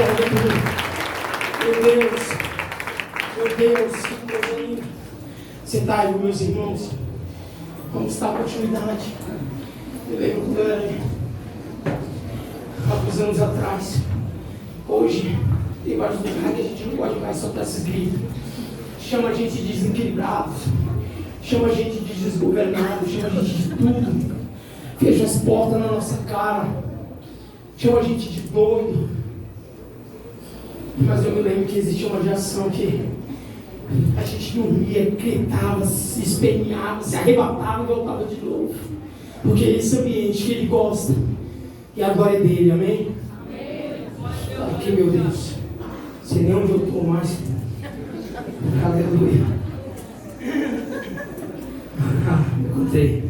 Meu Deus, que coisa linda. Sentai, meus irmãos. Vamos dar continuidade. Eu lembro quando eu era alguns anos atrás. Hoje, tem vários lugares que a gente não pode mais soltar esses gritos. Chama a gente de desequilibrados. Chama a gente de desgovernados. Chama a gente de tudo. Fecha as portas na nossa cara. Chama a gente de doido. Mas eu me lembro que existia uma geração que a gente dormia, gritava, se espenhava, se arrebatava e voltava de novo. Porque é esse ambiente que ele gosta. E a glória é dele, amém? Amém. Aqui, meu Deus. Sei nem onde eu estou mais. Aleluia. Eu encontrei.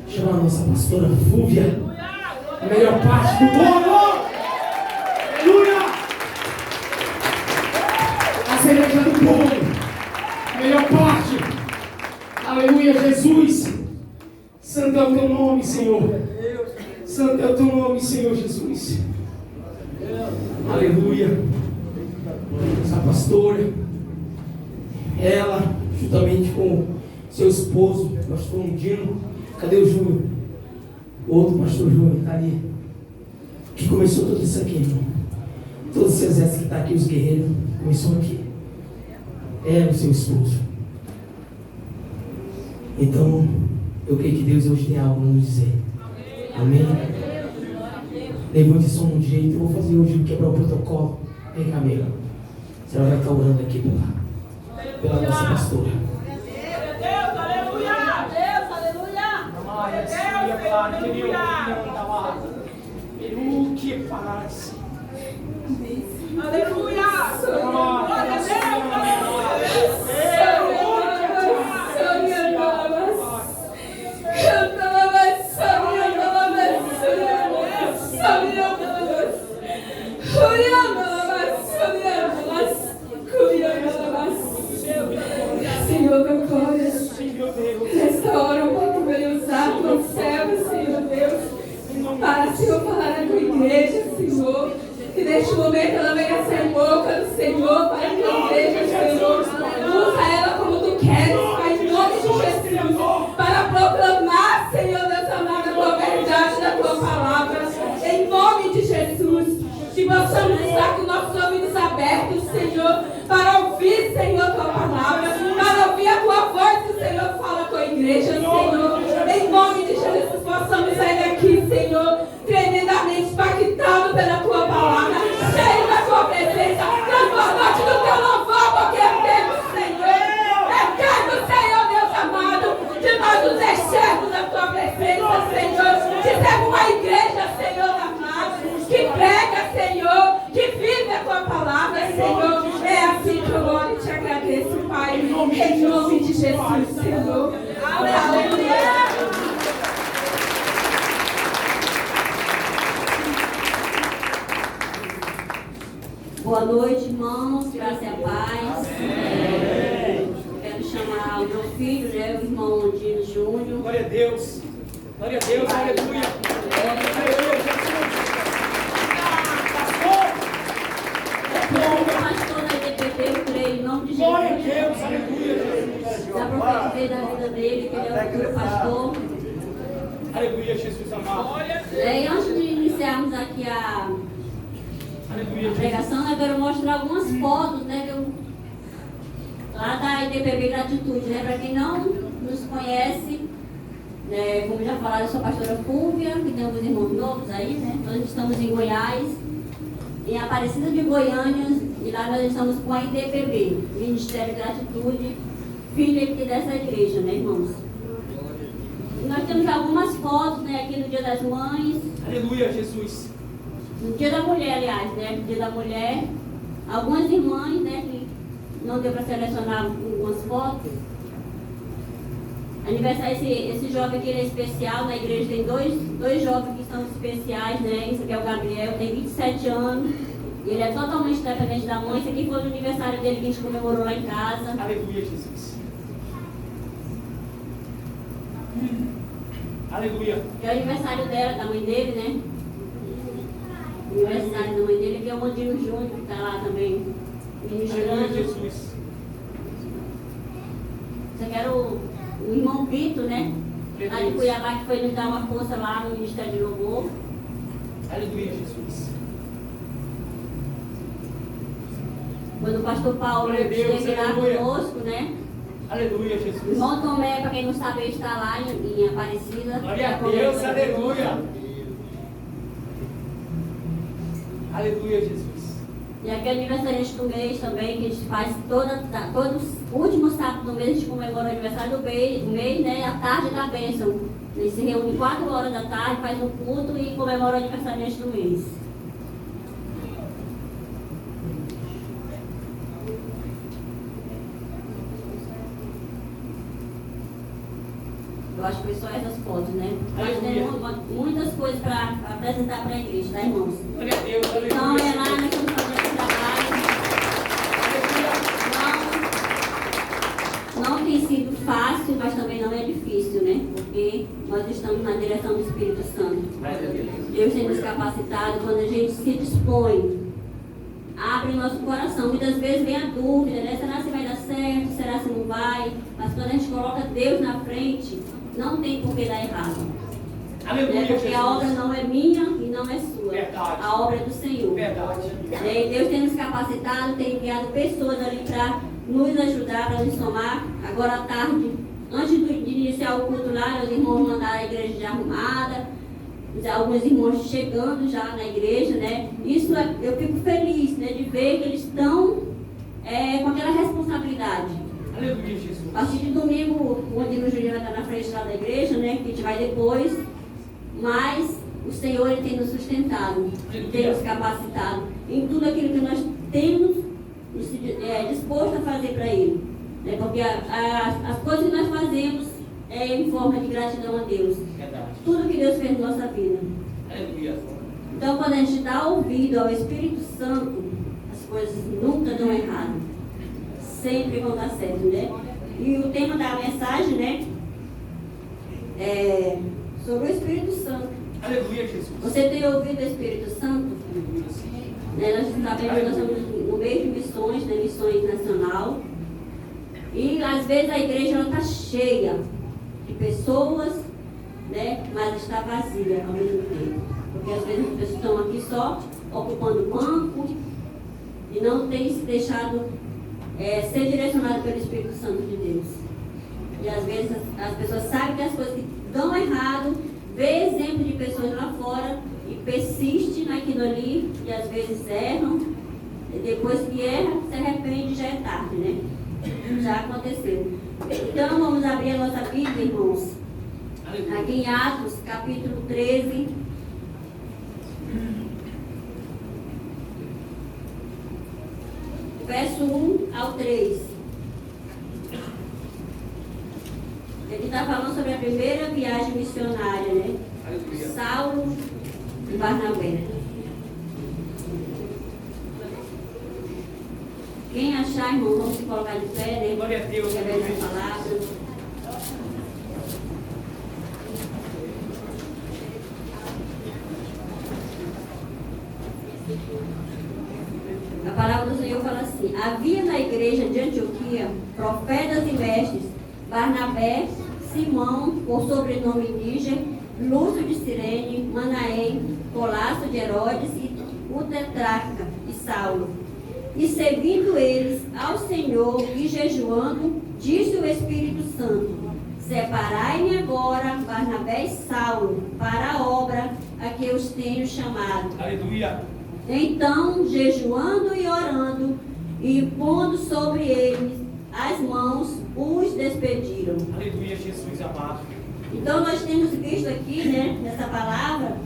Chama a nossa pastora Fúvia. A melhor parte do povo. Aleluia. A cereja do povo. A melhor parte. Aleluia, Jesus. Santo é o teu nome, Senhor. Santo é o teu nome, Senhor Jesus. Aleluia. Essa pastora, ela, juntamente com seu esposo, pastor Dino. Cadê o Júnior? O outro pastor Júnior está ali. Que começou tudo isso aqui, irmão. Todo esse exército que está aqui, os guerreiros, começou aqui. Ela, o seu esposo. Então, eu creio que Deus hoje tem algo a nos dizer. Amém? Levante só um jeito. Eu vou fazer hoje quebrar o protocolo. Vem cá, amiga. Você vai estar orando aqui pela nossa pastora. Deus, aleluia! Deus, aleluia! Que paz. Aleluia! Glória a Deus! Senhor, meu glória, restaura o quanto veio usar tua serva, Senhor Deus, para, Senhor, falar na tua igreja, Senhor, que neste momento ela venha ser boca do Senhor para a tua igreja, Senhor, usa ela como tu queres, Pai, em nome de Jesus, para proclamar, Senhor Deus amado, a tua verdade da tua palavra, em nome de Jesus, que possamos estar com nossos ouvidos abertos, Senhor, para ouvir, Senhor, tua palavra, para ouvir a tua voz que o Senhor fala à tua igreja, Senhor. Em nome de Jesus, possamos sair daqui, Senhor, tremendamente impactados pela tua palavra, cheio da tua presença, transbordante do teu louvor, porque é tempo, Senhor. É tempo, Senhor, Deus amado, de nós nos enchermos da tua presença, Senhor, de ser uma igreja, Senhor amado, que prega, Senhor, que vive a tua palavra, Senhor. É assim que eu oro e te agradeço, Pai, em nome de Jesus, Senhor. Aleluia. Boa noite, irmãos, graça e a paz. Quero chamar o meu filho, né, o irmão Dino Júnior. Glória a Deus. Glória a Deus, aleluia. Pastor da IDPB, eu creio, em nome de Jesus. Glória a Deus, aleluia. Já profetizei da vida dele, que ele é o futuro pastor. Aleluia, Jesus amado. E antes de iniciarmos aqui a pregação, eu quero mostrar algumas fotos, né, lá da IDPB Gratitude, né, para quem não nos conhece, né, como já falaram, eu sou a pastora Fúvia, que tem alguns irmãos novos aí, né, nós estamos em Goiás, em Aparecida de Goiânia, e lá nós estamos com a IDPB, Ministério Gratitude, filha aqui dessa igreja, né, irmãos? E nós temos algumas fotos, né, aqui no Dia das Mães. Aleluia, Jesus. No Dia da Mulher, aliás, né? No Dia da Mulher, algumas irmãs, né? Que não deu para selecionar algumas fotos. Aniversário, esse jovem aqui ele é especial, na igreja tem dois jovens que são especiais, né? Esse aqui é o Gabriel, tem 27 anos. Ele é totalmente dependente da mãe. Esse aqui foi o aniversário dele que a gente comemorou lá em casa. Aleluia, Jesus. Aleluia. É o aniversário dela, da mãe dele, né? aniversário da mãe dele, que é o Mandino Júnior, que está lá também ministrando. Jesus. Você quer o irmão Vitor, né? Lá de Cuiabá, que foi nos dar uma força lá no Ministério de Louvor. Aleluia, Jesus. Quando o pastor Paulo Glória a Deus, esteve lá aleluia. conosco, né? Aleluia, O Jesus. irmão Tomé, para quem não sabe, ele está lá em Aparecida. Glória a Deus, aleluia. Aleluia, Jesus. E aqui é aniversariante do mês também, que a gente faz todos os últimos sábados do mês, a gente comemora o aniversário do mês, né? A tarde da bênção. A gente se reúne 4 horas da tarde, faz um culto e comemora o aniversariante do mês. Eu acho que foi só essas fotos, né? Nós temos muitas coisas para apresentar para a igreja, tá, irmãos? Glória a Deus, aleluia. Então, é lá, nós estamos fazendo esse trabalho. Não tem sido fácil, mas também não é difícil, né? Porque nós estamos na direção do Espírito Santo. Deus tem nos capacitado quando a gente se dispõe, abre nosso coração. Muitas vezes vem a dúvida, né? Será se vai dar certo? Será se não vai? Mas quando a gente coloca Deus na frente, não tem por que dar errado. Aleluia, Porque Jesus. a obra não é minha e não é sua. Verdade. A obra é do Senhor. Verdade. E Deus tem nos capacitado, tem enviado pessoas ali para nos ajudar, para nos somar. Agora à tarde, antes de iniciar o culto lá, os irmãos mandaram a igreja já arrumada, alguns irmãos chegando já na igreja, né? Isso eu fico feliz, né, de ver que eles estão com aquela responsabilidade. Aleluia, Jesus. A partir de domingo, o Andino Júnior vai estar na frente lá da igreja, né? Que a gente vai depois. Mas o Senhor ele tem nos sustentado, tem nos capacitado em tudo aquilo que nós temos disposto a fazer para Ele. Né? Porque as coisas que nós fazemos é em forma de gratidão a Deus. Verdade. Tudo que Deus fez na nossa vida. Aleluia. Então, quando a gente dá ouvido ao Espírito Santo, as coisas nunca dão errado. Sempre vão dar certo, né? E o tema da mensagem, né? É sobre o Espírito Santo. Aleluia, Jesus. Você tem ouvido o Espírito Santo? Aleluia, sim. Né? Nós sabemos que nós estamos no meio de missões, né? Missões nacional. E às vezes a igreja está cheia de pessoas, né? Mas está vazia ao mesmo tempo. Porque às vezes as pessoas estão aqui só ocupando banco e não têm se deixado ser direcionado pelo Espírito Santo de Deus. E às vezes as pessoas sabem que as coisas que dão errado, vê exemplo de pessoas lá fora e persiste naquilo ali e às vezes erram. E depois que erra, se arrepende, já é tarde, né? Já aconteceu. Então vamos abrir a nossa Bíblia, irmãos. Aleluia. Aqui em Atos, capítulo 13. Verso 1 ao 3. Ele está falando sobre a primeira viagem missionária, né? Aleluia. Saulo e Barnabé. Quem achar, irmão, vamos se colocar de pé, né? Glória a Deus, Através aleluia. da palavra. A palavra do Senhor fala assim: havia na igreja de Antioquia profetas e mestres, Barnabé, Simão, por sobrenome Níger, Lúcio de Cirene, Manaém, Colasso de Herodes e o tetrarca e Saulo. E servindo eles ao Senhor e jejuando, disse o Espírito Santo: separai-me agora Barnabé e Saulo para a obra a que eu os tenho chamado. Aleluia. Então, jejuando e orando, e pondo sobre eles as mãos, os despediram. Aleluia, Jesus amado. Então, nós temos visto aqui, né, nessa palavra,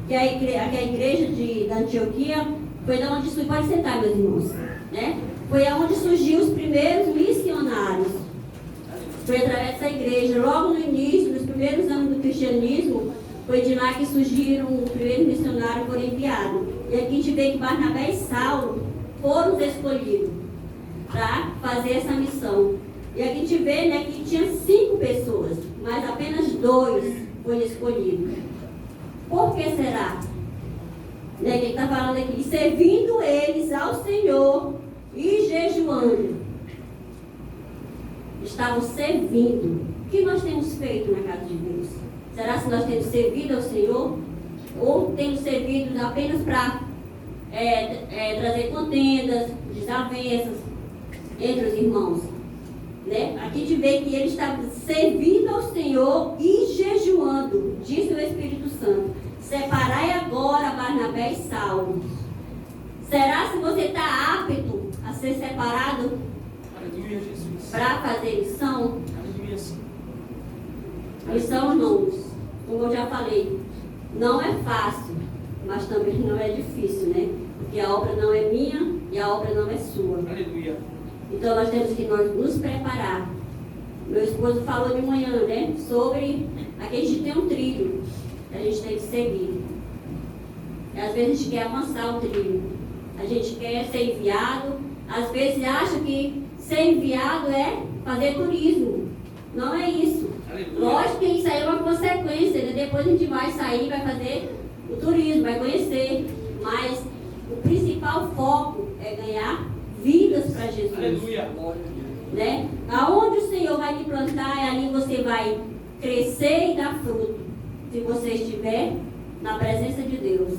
que a igreja da Antioquia foi da onde surgiu. Pode sentar, meus irmãos, né? Foi aonde surgiu os primeiros missionários. Foi através dessa igreja, logo no início, nos primeiros anos do cristianismo, foi de lá que surgiram os primeiros missionários, foram enviados. E aqui a gente vê que Barnabé e Saulo foram escolhidos para fazer essa missão. E aqui a gente vê, né, que tinha 5 pessoas, mas apenas 2 foram escolhidos. Por que será? né, que ele está falando aqui, e servindo eles ao Senhor e jejuando. Estavam servindo. O que nós temos feito na casa de Deus? Será que nós temos servido ao Senhor? Ou temos servido apenas para trazer contendas, desavenças entre os irmãos? Né? Aqui a gente vê que ele estava servindo ao Senhor e jejuando, disse o Espírito Santo. Separai agora Barnabé e Saulo. Será se você está apto a ser separado para fazer missão? Missão, irmãos, como eu já falei, não é fácil, mas também não é difícil, né? Porque a obra não é minha e a obra não é sua. Aleluia. Então nós temos que nos preparar. Meu esposo falou de manhã, né? Sobre aqui a gente tem um trilho que a gente tem que seguir. E às vezes a gente quer avançar o trilho. A gente quer ser enviado. Às vezes acha que ser enviado é fazer turismo. Não é isso. Aleluia. Lógico que isso aí é uma consequência, né? Depois a gente vai sair, vai fazer o turismo, vai conhecer. Mas o principal foco é ganhar vidas para Jesus. Aleluia. Né? Aonde o Senhor vai te plantar, é ali você vai crescer e dar fruto. Se você estiver na presença de Deus.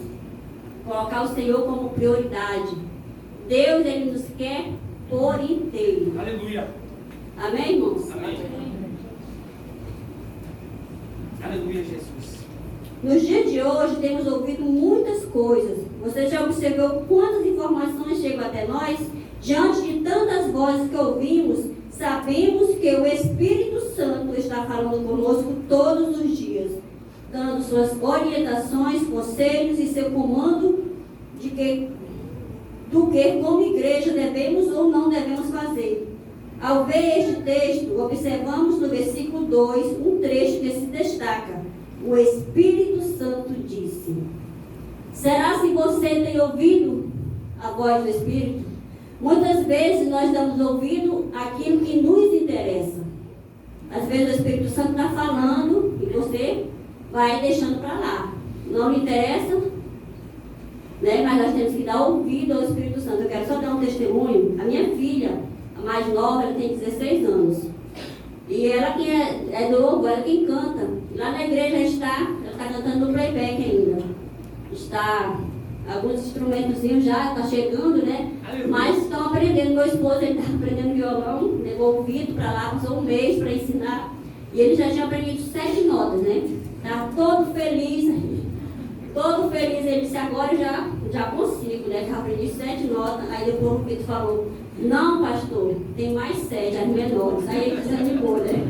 Colocar o Senhor como prioridade. Deus, Ele nos quer por inteiro. Aleluia. Amém, irmãos? Amém. Aleluia, Jesus. Nos dias de hoje temos ouvido muitas coisas. Você já observou quantas informações chegam até nós? Diante de tantas vozes que ouvimos, sabemos que o Espírito Santo está falando conosco todos os dias, dando suas orientações, conselhos e seu comando do que como igreja devemos ou não devemos fazer. Ao ver este texto, observamos no versículo 2 um trecho que se destaca. O Espírito Santo disse. Será se você tem ouvido a voz do Espírito? Muitas vezes nós damos ouvido àquilo que nos interessa. Às vezes o Espírito Santo está falando e você vai deixando para lá. Não me interessa, né? Mas nós temos que dar ouvido ao Espírito Santo. Eu quero só dar um testemunho. A minha filha, a mais nova, ela tem 16 anos. E ela que é do louvor, ela quem canta. Lá na igreja ela está cantando no playback ainda. Está alguns instrumentozinhos já, está chegando, né? Mas estão aprendendo. Meu esposo, ele está aprendendo violão, levou o Vitor para lá, passou um mês para ensinar. E ele já tinha aprendido 7 notas, né? Está todo feliz. Ele disse, agora eu já consigo, né? Já aprendi 7 notas. Aí depois o Vitor falou, não, pastor, tem mais 7, as menores. Aí ele desanimou, né?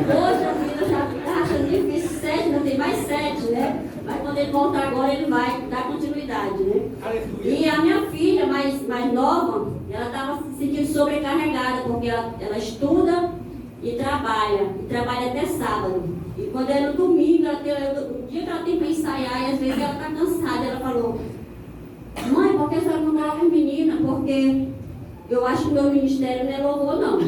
Poxa vida, já está achando difícil 7, não tem mais 7, né? Mas quando ele voltar agora, ele vai dar continuidade, né? Aleluia. E a minha filha mais nova, ela estava se sentindo sobrecarregada, porque ela estuda e trabalha até sábado. E quando é no domingo, o dia que ela tem para ensaiar, e às vezes ela está cansada, ela falou, mãe, por que a senhora não coloca as meninas? Porque eu acho que o meu ministério não é louvor, não.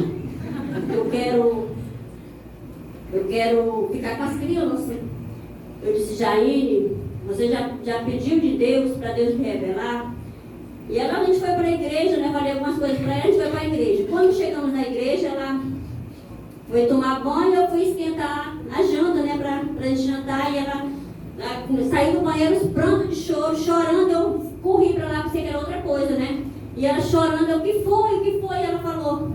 Eu quero ficar com as crianças. Eu disse, Jaine, você já pediu de Deus, para Deus me revelar? E ela, a gente foi para a igreja, né? Falei algumas coisas para ela, a gente foi para a igreja. Quando chegamos na igreja, ela foi tomar banho, eu fui esquentar a janta, né? Para a gente jantar, e ela saiu do banheiro, os prantos de choro, chorando, eu corri para lá, pensei que era outra coisa, né? E ela chorando, eu, o que foi? E ela falou,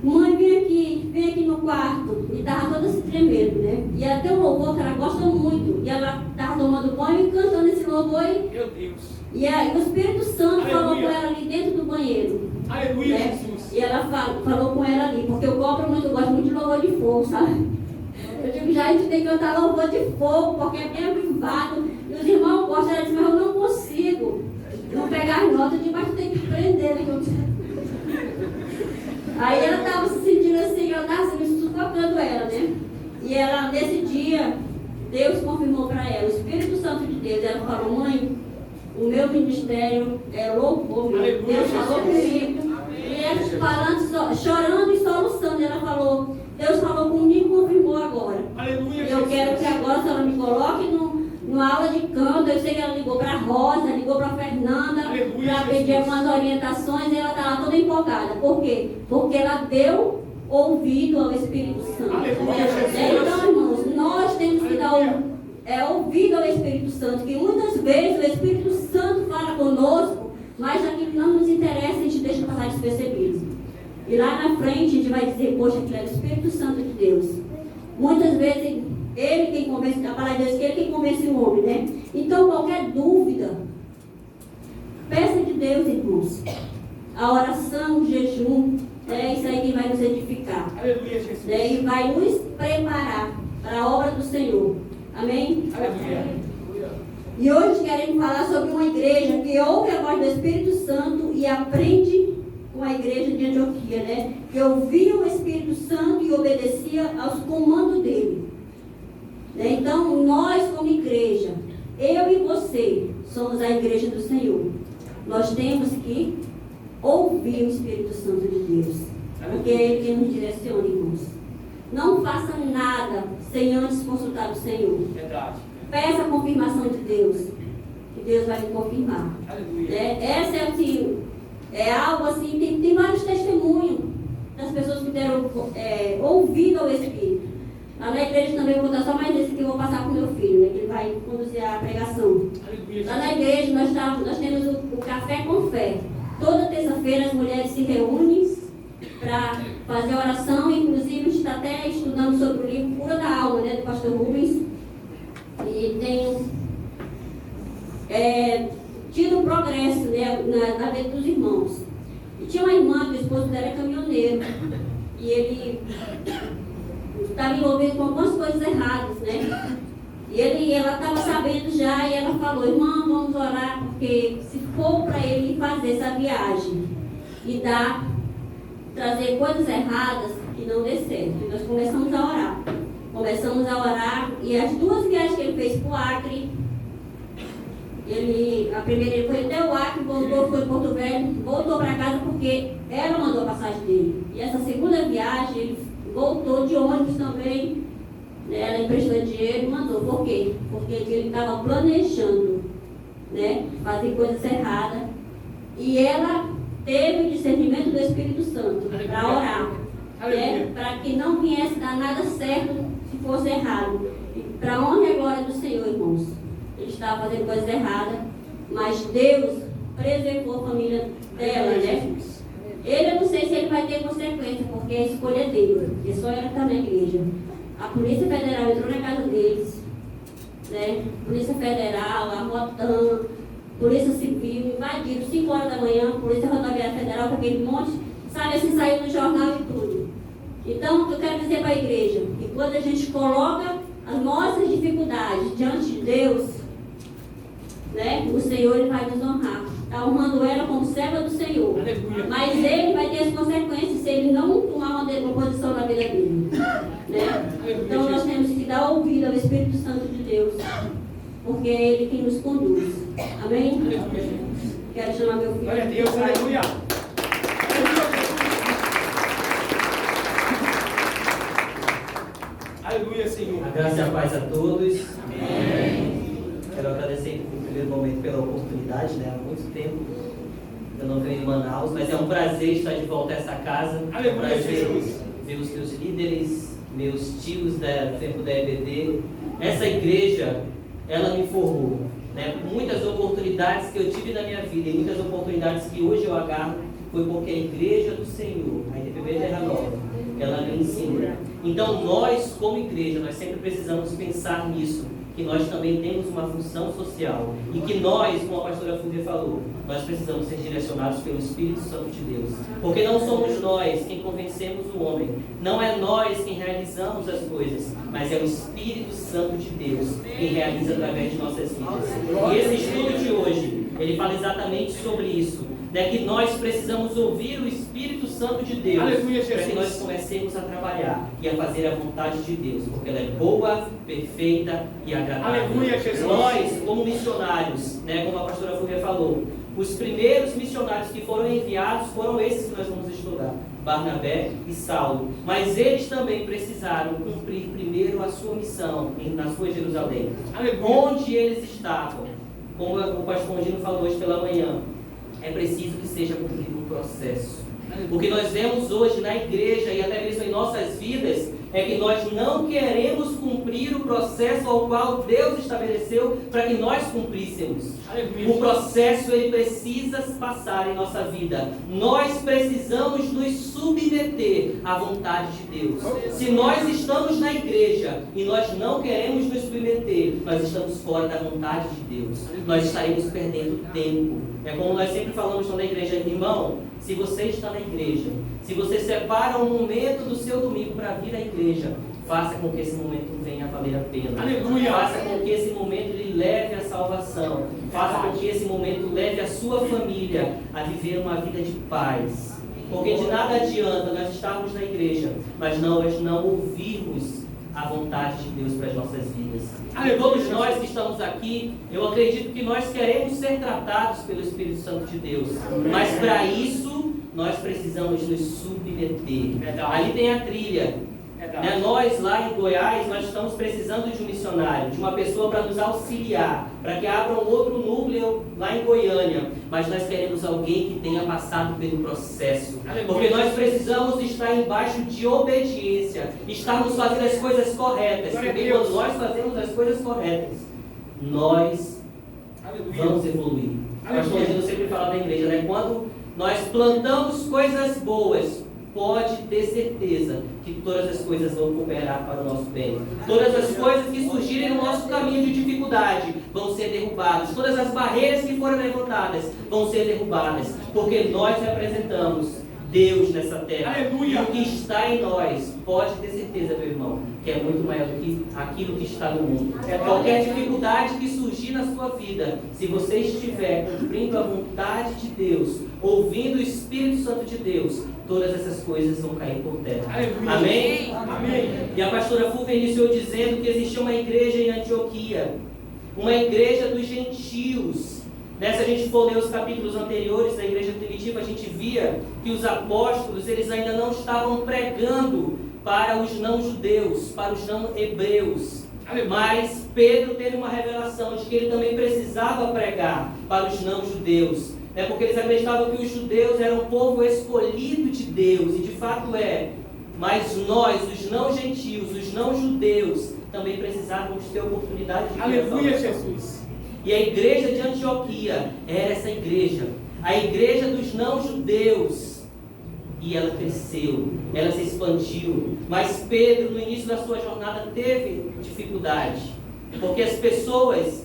mãe, vem aqui no quarto. E estava toda se tremendo, né? E ela tem um louvor que ela gosta muito. E ela estava tomando banho e cantando esse louvor. Meu Deus. E aí o Espírito Santo Aleluia. falou com ela ali dentro do banheiro. Aleluia, né? Jesus. E ela falou com ela ali, porque eu gosto muito de louvor de fogo, sabe? Eu digo, já a gente tem que cantar louvor de fogo, porque é bem avivado. E os irmãos gostam, ela disse, mas eu não consigo. Não pegar as notas, eu digo, mas tu tem que aprender, né? Aí ela estava se sentindo assim, ela estava me sufocando ela, né? E ela, nesse dia, Deus confirmou para ela, o Espírito Santo de Deus, ela falou, mãe, o meu ministério é louvor, meu. Deus falou comigo. E ela falando, chorando e soluçando, ela falou, Deus falou comigo e confirmou agora. Aleluia, eu quero que agora a senhora me coloque numa aula de canto, eu sei que ela ligou para a Rosa, ligou para a Fernanda, para pedir algumas orientações, e ela está lá toda empolgada. Por quê? Porque ela deu ouvido ao Espírito Santo. Então, irmãos, nós temos que dar ouvido ao Espírito Santo, que muitas vezes o Espírito Santo fala conosco, mas aquilo não nos interessa, a gente deixa passar despercebido. E lá na frente a gente vai dizer, poxa, aquilo é o Espírito Santo de Deus. Muitas vezes ele quem convence, a palavra de Deus, que ele quem convence o homem, né? Então qualquer dúvida, peça de Deus, irmãos. A oração, o jejum, é isso aí que vai nos edificar. Aleluia, Jesus. E vai nos preparar para a obra do Senhor. Amém? Aleluia. E hoje queremos falar sobre uma igreja que ouve a voz do Espírito Santo e aprende com a igreja de Antioquia, né? Que ouvia o Espírito Santo e obedecia aos comandos dele. Né? Então, nós como igreja, eu e você, somos a igreja do Senhor. Nós temos que ouvir o Espírito Santo de Deus. Porque é Ele quem nos direciona, irmãos. Não faça nada sem antes consultar o Senhor. Verdade. Peça a confirmação de Deus, que Deus vai lhe confirmar. Aleluia. Essa é assim, é algo assim, tem vários testemunhos das pessoas que deram ouvido ao Espírito. Lá na igreja também eu vou dar só mais esse que eu vou passar para o meu filho, né, que ele vai conduzir a pregação. Aleluia. Lá na igreja nós temos o Café com Fé. Toda terça-feira as mulheres se reúnem para fazer oração, inclusive a gente está até estudando sobre o livro Cura da Alma, né, do pastor Rubens. E tem tido um progresso, né, na vida dos irmãos. E tinha uma irmã que o esposo dela é caminhoneiro. E ele estava envolvido com algumas coisas erradas, né? E ela estava sabendo já, e ela falou, irmã, vamos orar, porque se for para ele fazer essa viagem e trazer coisas erradas, que não dê certo. E nós começamos a orar. E as duas viagens que ele fez para o Acre, a primeira ele foi até o Acre, voltou, foi em Porto Velho, voltou para casa porque ela mandou a passagem dele. E essa segunda viagem, ele voltou de ônibus também, né? Ela emprestou dinheiro e mandou. Por quê? Porque ele estava planejando, né, fazer coisas erradas. E ela teve o discernimento do Espírito Santo para orar, né, para que não viesse dar nada certo se fosse errado. Para a honra e a glória do Senhor, irmãos. Ele estava fazendo coisas erradas, mas Deus preservou a família dela, né? Eu não sei se ele vai ter consequência, porque a escolha dele, porque só ela está na igreja. A Polícia Federal entrou na casa deles, né? Polícia Federal, a Rotan, Polícia Civil, invadiram 5 horas da manhã, Polícia Rodoviária Federal, com aquele monte, sabe assim, saiu no jornal e tudo. Então, o que eu quero dizer para a igreja? Que quando a gente coloca as nossas dificuldades diante de Deus, né, o Senhor ele vai nos honrar. Está honrando ela como serva do Senhor. Aleluia. Mas ele vai ter as consequências se ele não tomar uma posição na vida dele. Né? Então nós temos que dar ouvido ao Espírito Santo de Deus, porque é Ele quem nos conduz. Amém? Quero chamar meu filho. Glória a Deus, aleluia. Aleluia, Senhor. A graça e a paz a todos. Amém. Quero agradecer no primeiro momento pela oportunidade, né? Há muito tempo eu não venho em Manaus, mas é um prazer estar de volta a essa casa. Aleluia, É um prazer Jesus. ver os teus líderes, meus tios do tempo da EBD. Essa igreja, ela me formou, né? Muitas oportunidades que eu tive na minha vida e muitas oportunidades que hoje eu agarro foi porque a igreja do Senhor, a IDPB Terra Nova, ela me ensina. Então nós, como igreja, nós sempre precisamos pensar nisso, que nós também temos uma função social e que nós, como a pastora Fúvia falou, nós precisamos ser direcionados pelo Espírito Santo de Deus, porque não somos nós quem convencemos o homem, não é nós quem realizamos as coisas, mas é o Espírito Santo de Deus quem realiza através de nossas vidas. E esse estudo de hoje, ele fala exatamente sobre isso, né, que nós precisamos ouvir o Espírito Santo de Deus, para que nós comecemos a trabalhar e a fazer a vontade de Deus, porque ela é boa, perfeita e agradável. Aleluia, Jesus. Nós, como missionários, né, como a pastora Fúvia falou, Os primeiros missionários que foram enviados foram esses que nós vamos estudar, Barnabé e Saulo. Mas eles também precisaram cumprir primeiro a sua missão na sua Jerusalém. Onde eles estavam, como o pastor Mondino falou hoje pela manhã, é preciso que seja cumprido um processo. O que nós vemos hoje na igreja e até mesmo em nossas vidas é que nós não queremos cumprir o processo ao qual Deus estabeleceu para que nós cumpríssemos. O processo ele precisa passar em nossa vida. Nós precisamos nos submeter à vontade de Deus. Se nós estamos na igreja e nós não queremos nos submeter, nós estamos fora da vontade de Deus. Nós estaremos perdendo tempo. É como nós sempre falamos na igreja, irmão, se você está na igreja, se você separa um momento do seu domingo para vir à igreja, faça com que esse momento venha a valer a pena. Aleluia. Faça com que esse momento lhe leve à salvação. Faça com que esse momento leve a sua família a viver uma vida de paz. Porque de nada adianta nós estarmos na igreja, mas nós não ouvirmos a vontade de Deus para as nossas vidas. E todos nós que estamos aqui, eu acredito que nós queremos ser tratados pelo Espírito Santo de Deus. Mas para isso, nós precisamos nos submeter. Ali tem a trilha. Nós lá em Goiás, nós estamos precisando de um missionário, de uma pessoa para nos auxiliar, para que abra um outro núcleo lá em Goiânia. Mas nós queremos alguém que tenha passado pelo processo. Porque nós precisamos estar embaixo de obediência, estarmos fazendo as coisas corretas. Porque quando nós fazemos as coisas corretas, nós vamos evoluir. O pastor Gino sempre fala na igreja, né? Quando nós plantamos coisas boas, pode ter certeza que todas as coisas vão cooperar para o nosso bem. Todas as coisas que surgirem no nosso caminho de dificuldade vão ser derrubadas. Todas as barreiras que foram levantadas vão ser derrubadas. Porque nós representamos Deus nessa terra. Aleluia. E o que está em nós, pode ter certeza, meu irmão, que é muito maior do que aquilo que está no mundo. Qualquer dificuldade que surgir na sua vida, se você estiver cumprindo a vontade de Deus, ouvindo o Espírito Santo de Deus, todas essas coisas vão cair por terra. Aleluia. Amém? Amém. E a pastora Fúvia iniciou dizendo que existia uma igreja em Antioquia, uma igreja dos gentios. Se a gente for ler os capítulos anteriores da igreja primitiva, a gente via que os apóstolos, eles ainda não estavam pregando para os não-judeus, para os não-hebreus. Mas Pedro teve uma revelação de que ele também precisava pregar para os não-judeus. Porque eles acreditavam que os judeus eram um povo escolhido de Deus, e de fato é. Mas nós, os não-gentios, os não-judeus, também precisávamos ter oportunidade de pregar. Aleluia, Jesus! E a igreja de Antioquia era essa igreja, a igreja dos não-judeus. E ela cresceu, ela se expandiu. Mas Pedro, no início da sua jornada, teve dificuldade. Porque as pessoas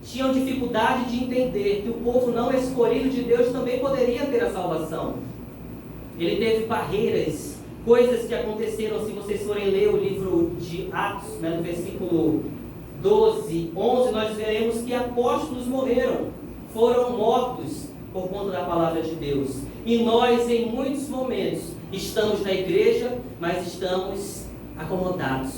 tinham dificuldade de entender que o povo não escolhido de Deus também poderia ter a salvação. Ele teve barreiras, coisas que aconteceram. Se vocês forem ler o livro de Atos, no versículo 12, 11, nós veremos que apóstolos morreram, foram mortos por conta da palavra de Deus. E nós, em muitos momentos, estamos na igreja, mas estamos acomodados.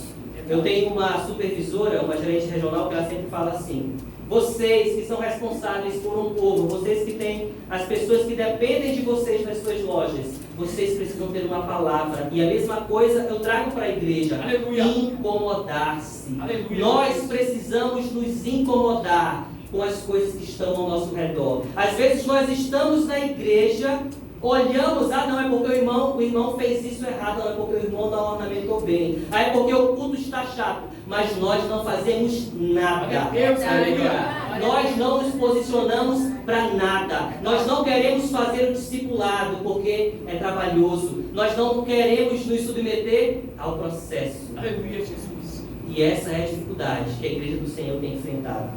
Eu tenho uma supervisora, uma gerente regional, que ela sempre fala assim: vocês que são responsáveis por um povo, vocês que têm as pessoas que dependem de vocês nas suas lojas, vocês precisam ter uma palavra. E a mesma coisa eu trago para a igreja. Aleluia. Incomodar-se. Aleluia. Nós precisamos nos incomodar com as coisas que estão ao nosso redor. Às vezes nós estamos na igreja, olhamos, não é porque o irmão fez isso errado, não é porque o irmão não ornamentou bem, é porque o culto está chato, mas nós não fazemos nada. Nós não nos posicionamos para nada. Nós não queremos fazer o discipulado porque é trabalhoso. Nós não queremos nos submeter ao processo. Aleluia, Jesus. E essa é a dificuldade que a igreja do Senhor tem enfrentado,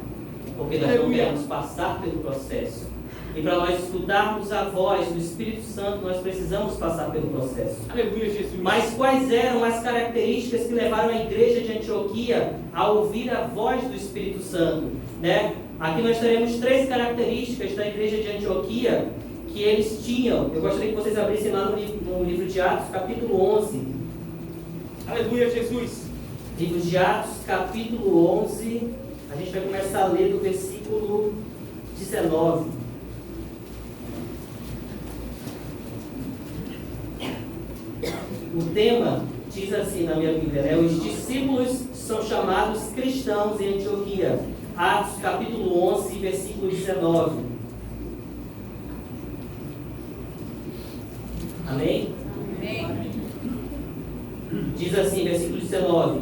porque nós não queremos passar pelo processo. E para nós escutarmos a voz do Espírito Santo, nós precisamos passar pelo processo. Aleluia, Jesus. Mas quais eram as características que levaram a igreja de Antioquia a ouvir a voz do Espírito Santo? Aqui nós teremos 3 características da igreja de Antioquia que eles tinham. Eu gostaria que vocês abrissem lá no livro de Atos, capítulo 11. Aleluia, Jesus. Livro de Atos, capítulo 11. A gente vai começar a ler do versículo 19. O tema diz assim na minha Bíblia, né? Os discípulos são chamados cristãos em Antioquia. Atos capítulo 11, versículo 19. Amém? Amém. Diz assim, versículo 19: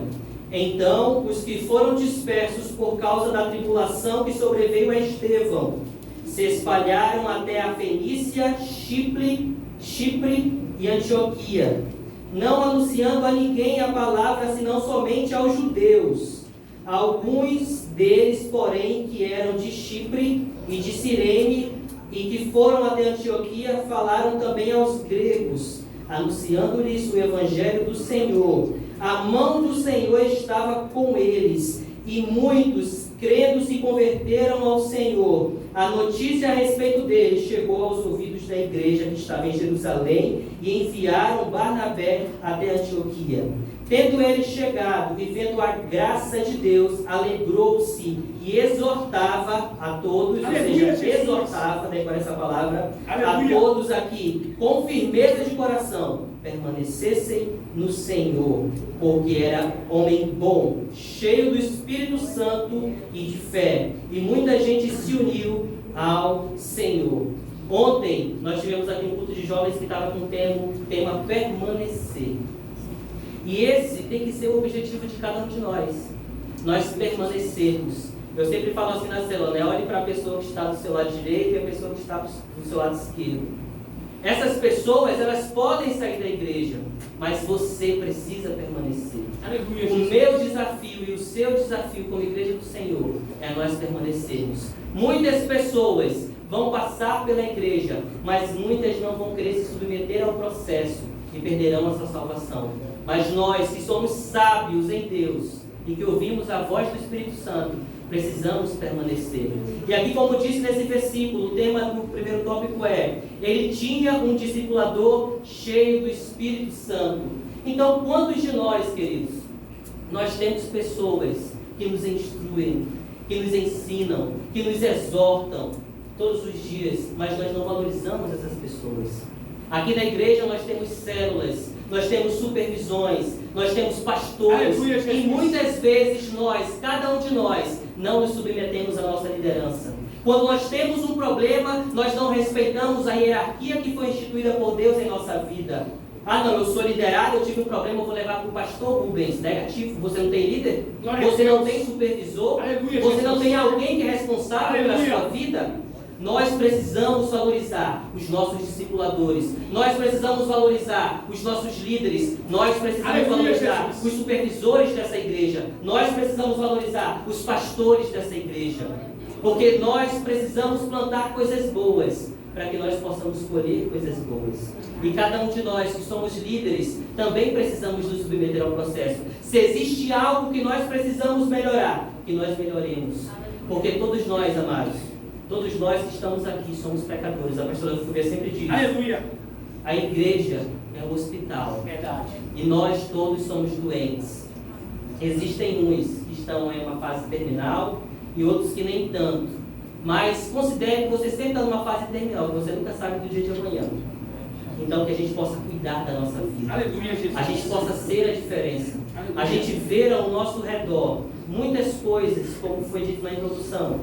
Então os que foram dispersos por causa da tribulação que sobreveio a Estevão se espalharam até a Fenícia, Chipre e Antioquia, não anunciando a ninguém a palavra, senão somente aos judeus. Alguns deles, porém, que eram de Chipre e de Cirene e que foram até Antioquia, falaram também aos gregos, anunciando-lhes o evangelho do Senhor. A mão do Senhor estava com eles, e muitos, crendo, se converteram ao Senhor. A notícia a respeito deles chegou aos ouvidos da igreja que estava em Jerusalém, e enviaram Barnabé até Antioquia. Tendo ele chegado e vendo a graça de Deus, alegrou-se e exortava a todos, Aleluia, ou seja, exortava, decora essa palavra, Aleluia. a todos aqui, com firmeza de coração, permanecessem no Senhor, porque era homem bom, cheio do Espírito Santo e de fé, e muita gente se uniu ao Senhor. Ontem nós tivemos aqui um culto de jovens que estava com o tema permanecer. E esse tem que ser o objetivo de cada um de nós permanecermos. Eu sempre falo assim na célula, né? Olhe para a pessoa que está do seu lado direito e a pessoa que está do seu lado esquerdo. Essas pessoas, elas podem sair da igreja, mas você precisa permanecer. Aleluia, O Jesus. meu desafio e o seu desafio como igreja do Senhor é nós permanecermos. Muitas pessoas vão passar pela igreja, mas muitas não vão querer se submeter ao processo e perderão a sua salvação. Mas nós que somos sábios em Deus e que ouvimos a voz do Espírito Santo, precisamos permanecer. E aqui, como disse nesse versículo, o tema do primeiro tópico é: ele tinha um discipulador cheio do Espírito Santo. Então, quantos de nós, queridos, nós temos pessoas que nos instruem, que nos ensinam, que nos exortam todos os dias, mas nós não valorizamos essas pessoas? Aqui na igreja nós temos células, nós temos supervisões, nós temos pastores, Aleluia, Jesus. e muitas vezes nós, cada um de nós, não nos submetemos à nossa liderança. Quando nós temos um problema, nós não respeitamos a hierarquia que foi instituída por Deus em nossa vida. Ah não, eu sou liderado, eu tive um problema, eu vou levar para o pastor Rubens. Negativo, você não tem líder? Glória a Você Deus. não tem supervisor? Aleluia, Você Jesus. não tem alguém que é responsável pela Aleluia. sua vida? Nós precisamos valorizar os nossos discipuladores. Nós precisamos valorizar os nossos líderes. Nós precisamos Aleluia, valorizar Jesus. os supervisores dessa igreja. Nós precisamos valorizar os pastores dessa igreja. Porque nós precisamos plantar coisas boas para que nós possamos colher coisas boas. E cada um de nós que somos líderes também precisamos nos submeter ao processo. Se existe algo que nós precisamos melhorar, que nós melhoremos. Porque todos nós, amados, todos nós que estamos aqui somos pecadores. A pastora Fúvia sempre diz: Aleluia. a igreja é um hospital. Verdade. E nós todos somos doentes. Existem uns que estão em uma fase terminal e outros que nem tanto. Mas considere que você sempre está numa fase terminal, que você nunca sabe do dia de amanhã. Então que a gente possa cuidar da nossa vida. Aleluia, Jesus. A gente possa ser a diferença. Aleluia. A gente ver ao nosso redor muitas coisas, como foi dito na introdução,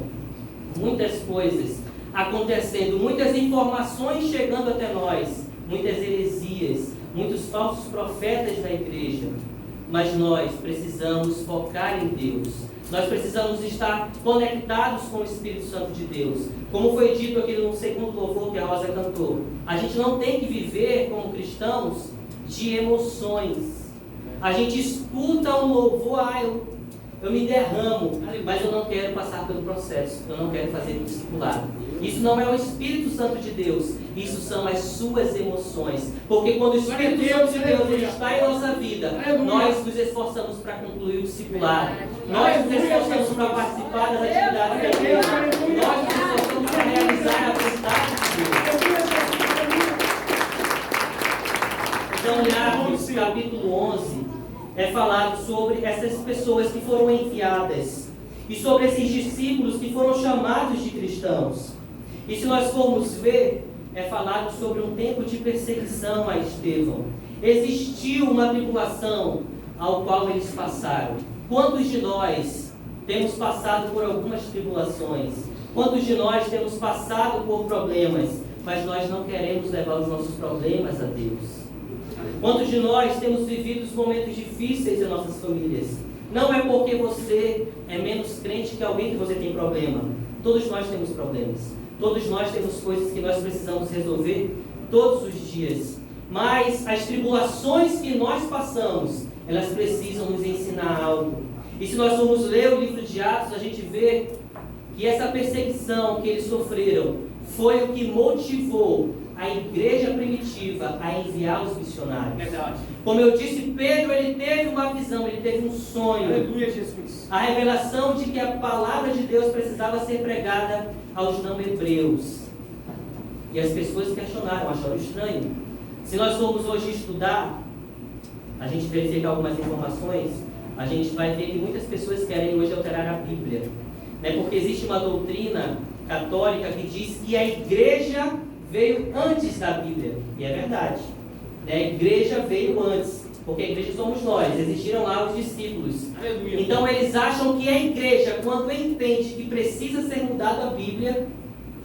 muitas coisas acontecendo, muitas informações chegando até nós, muitas heresias, muitos falsos profetas na igreja. Mas nós precisamos focar em Deus. Nós precisamos estar conectados com o Espírito Santo de Deus. Como foi dito aqui no segundo louvor que a Rosa cantou, a gente não tem que viver como cristãos de emoções. A gente escuta um louvor, eu me derramo, mas eu não quero passar pelo processo, eu não quero fazer o discipulado. Isso não é o Espírito Santo de Deus, isso são as suas emoções. Porque quando o Espírito Santo de Deus está em nossa vida, nós nos esforçamos para concluir o discipulado. Nós nos esforçamos para participar das atividades da igreja. Nós nos esforçamos para realizar a vontade de Deus. Então, em Atos, capítulo 11, é falado sobre essas pessoas que foram enviadas e sobre esses discípulos que foram chamados de cristãos. E se nós formos ver, é falado sobre um tempo de perseguição a Estevão. existiu uma tribulação ao qual eles passaram. Quantos de nós temos passado por algumas tribulações? Quantos de nós temos passado por problemas, mas nós não queremos levar os nossos problemas a Deus? Quantos de nós temos vivido os momentos difíceis em nossas famílias? Não é porque você é menos crente que alguém que você tem problema. Todos nós temos problemas. Todos nós temos coisas que nós precisamos resolver todos os dias. Mas as tribulações que nós passamos, elas precisam nos ensinar algo. E se nós formos ler o livro de Atos, a gente vê que essa perseguição que eles sofreram foi o que motivou a igreja primitiva a enviar os missionários. Verdade. Como eu disse, Pedro, ele teve uma visão, ele teve um sonho. Aleluia, Jesus. A revelação de que a palavra de Deus precisava ser pregada aos não-hebreus. E as pessoas questionaram, acharam estranho. Se nós formos hoje estudar, a gente verifica algumas informações, a gente vai ver que muitas pessoas querem hoje alterar a Bíblia. Né? Porque existe uma doutrina católica que diz que a igreja veio antes da Bíblia. E é verdade. Né? A igreja veio antes. Porque a igreja somos nós. Existiram lá os discípulos. Aleluia. Então eles acham que a igreja, quando entende que precisa ser mudada a Bíblia,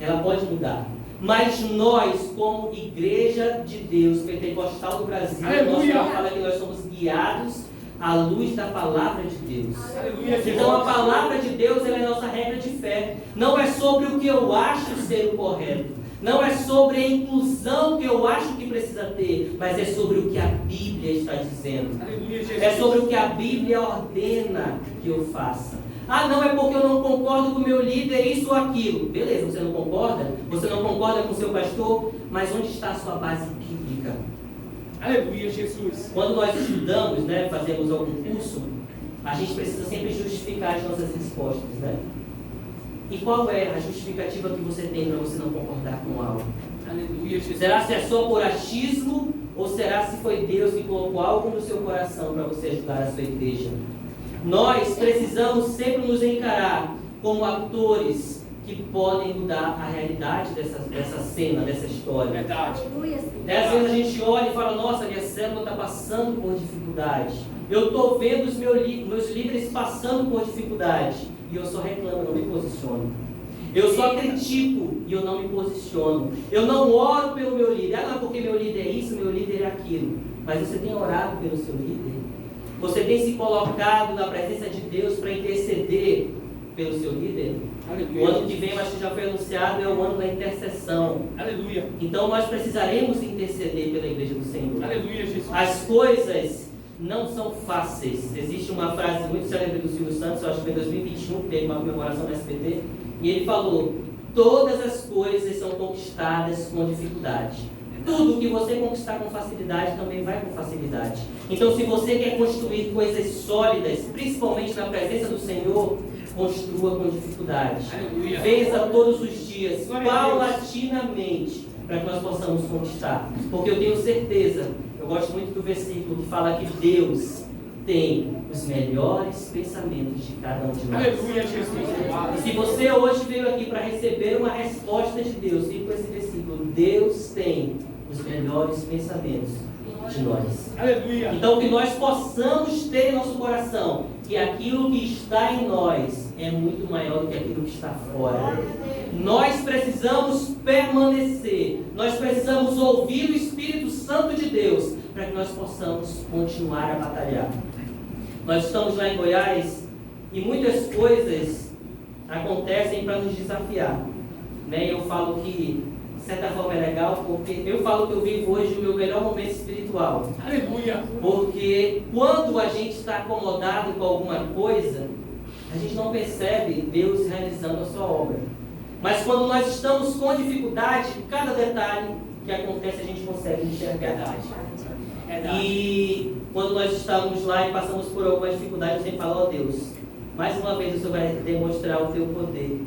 ela pode mudar. Mas nós, como igreja de Deus pentecostal do Brasil, nós fala que nós somos guiados à luz da palavra de Deus. Aleluia. Então a palavra de Deus ela é a nossa regra de fé. Não é sobre o que eu acho ser o correto. Não é sobre a inclusão que eu acho que precisa ter, mas é sobre o que a Bíblia está dizendo. Aleluia, é sobre o que a Bíblia ordena que eu faça. Ah, não, é porque eu não concordo com o meu líder, isso ou aquilo. Beleza, você não concorda? Você não concorda com o seu pastor? Mas onde está a sua base bíblica? Aleluia, Jesus. Quando nós estudamos, né, fazemos algum curso, a gente precisa sempre justificar as nossas respostas, né? E qual é a justificativa que você tem para você não concordar com algo? Aleluia, Jesus. Será se é só por achismo ou será se foi Deus que colocou algo no seu coração para você ajudar a sua igreja? Nós precisamos sempre nos encarar como atores que podem mudar a realidade dessa cena, dessa história. Verdade. Às vezes a gente olha e fala, nossa, minha célula está passando por dificuldade. Eu estou vendo os meus líderes passando por dificuldade. E eu só reclamo, eu não me posiciono. Eu só critico e eu não me posiciono. Eu não oro pelo meu líder. Ah, não é porque meu líder é isso, meu líder é aquilo. Mas você tem orado pelo seu líder? Você tem se colocado na presença de Deus para interceder pelo seu líder? Aleluia. O ano que vem, eu acho que já foi anunciado, é o ano da intercessão. Aleluia. Então nós precisaremos interceder pela igreja do Senhor. Aleluia, Jesus. As coisas não são fáceis. Existe uma frase muito célebre do Silvio Santos, eu acho que foi em 2021, que teve uma comemoração no SBT, e ele falou: todas as coisas são conquistadas com dificuldade. Tudo que você conquistar com facilidade também vai com facilidade. Então, se você quer construir coisas sólidas, principalmente na presença do Senhor, construa com dificuldade. Vença todos os dias, paulatinamente, para que nós possamos conquistar. Porque eu tenho certeza, eu gosto muito do versículo que fala que Deus tem os melhores pensamentos de cada um de nós. Aleluia, Jesus. E se você hoje veio aqui para receber uma resposta de Deus, fique com esse versículo: Deus tem os melhores pensamentos de nós. Aleluia. Então que nós possamos ter em nosso coração que aquilo que está em nós é muito maior do que aquilo que está fora. Nós precisamos permanecer, nós precisamos ouvir o Espírito Santo de Deus para que nós possamos continuar a batalhar. Nós estamos lá em Goiás e muitas coisas acontecem para nos desafiar, né? Eu falo que de certa forma é legal, porque eu falo que eu vivo hoje o meu melhor momento espiritual. Aleluia! Porque quando a gente está acomodado com alguma coisa, a gente não percebe Deus realizando a sua obra. Mas quando nós estamos com dificuldade, cada detalhe que acontece a gente consegue enxergar. E quando nós estamos lá e passamos por alguma dificuldade, eu sempre falo: ó Deus, mais uma vez o Senhor vai demonstrar o teu poder.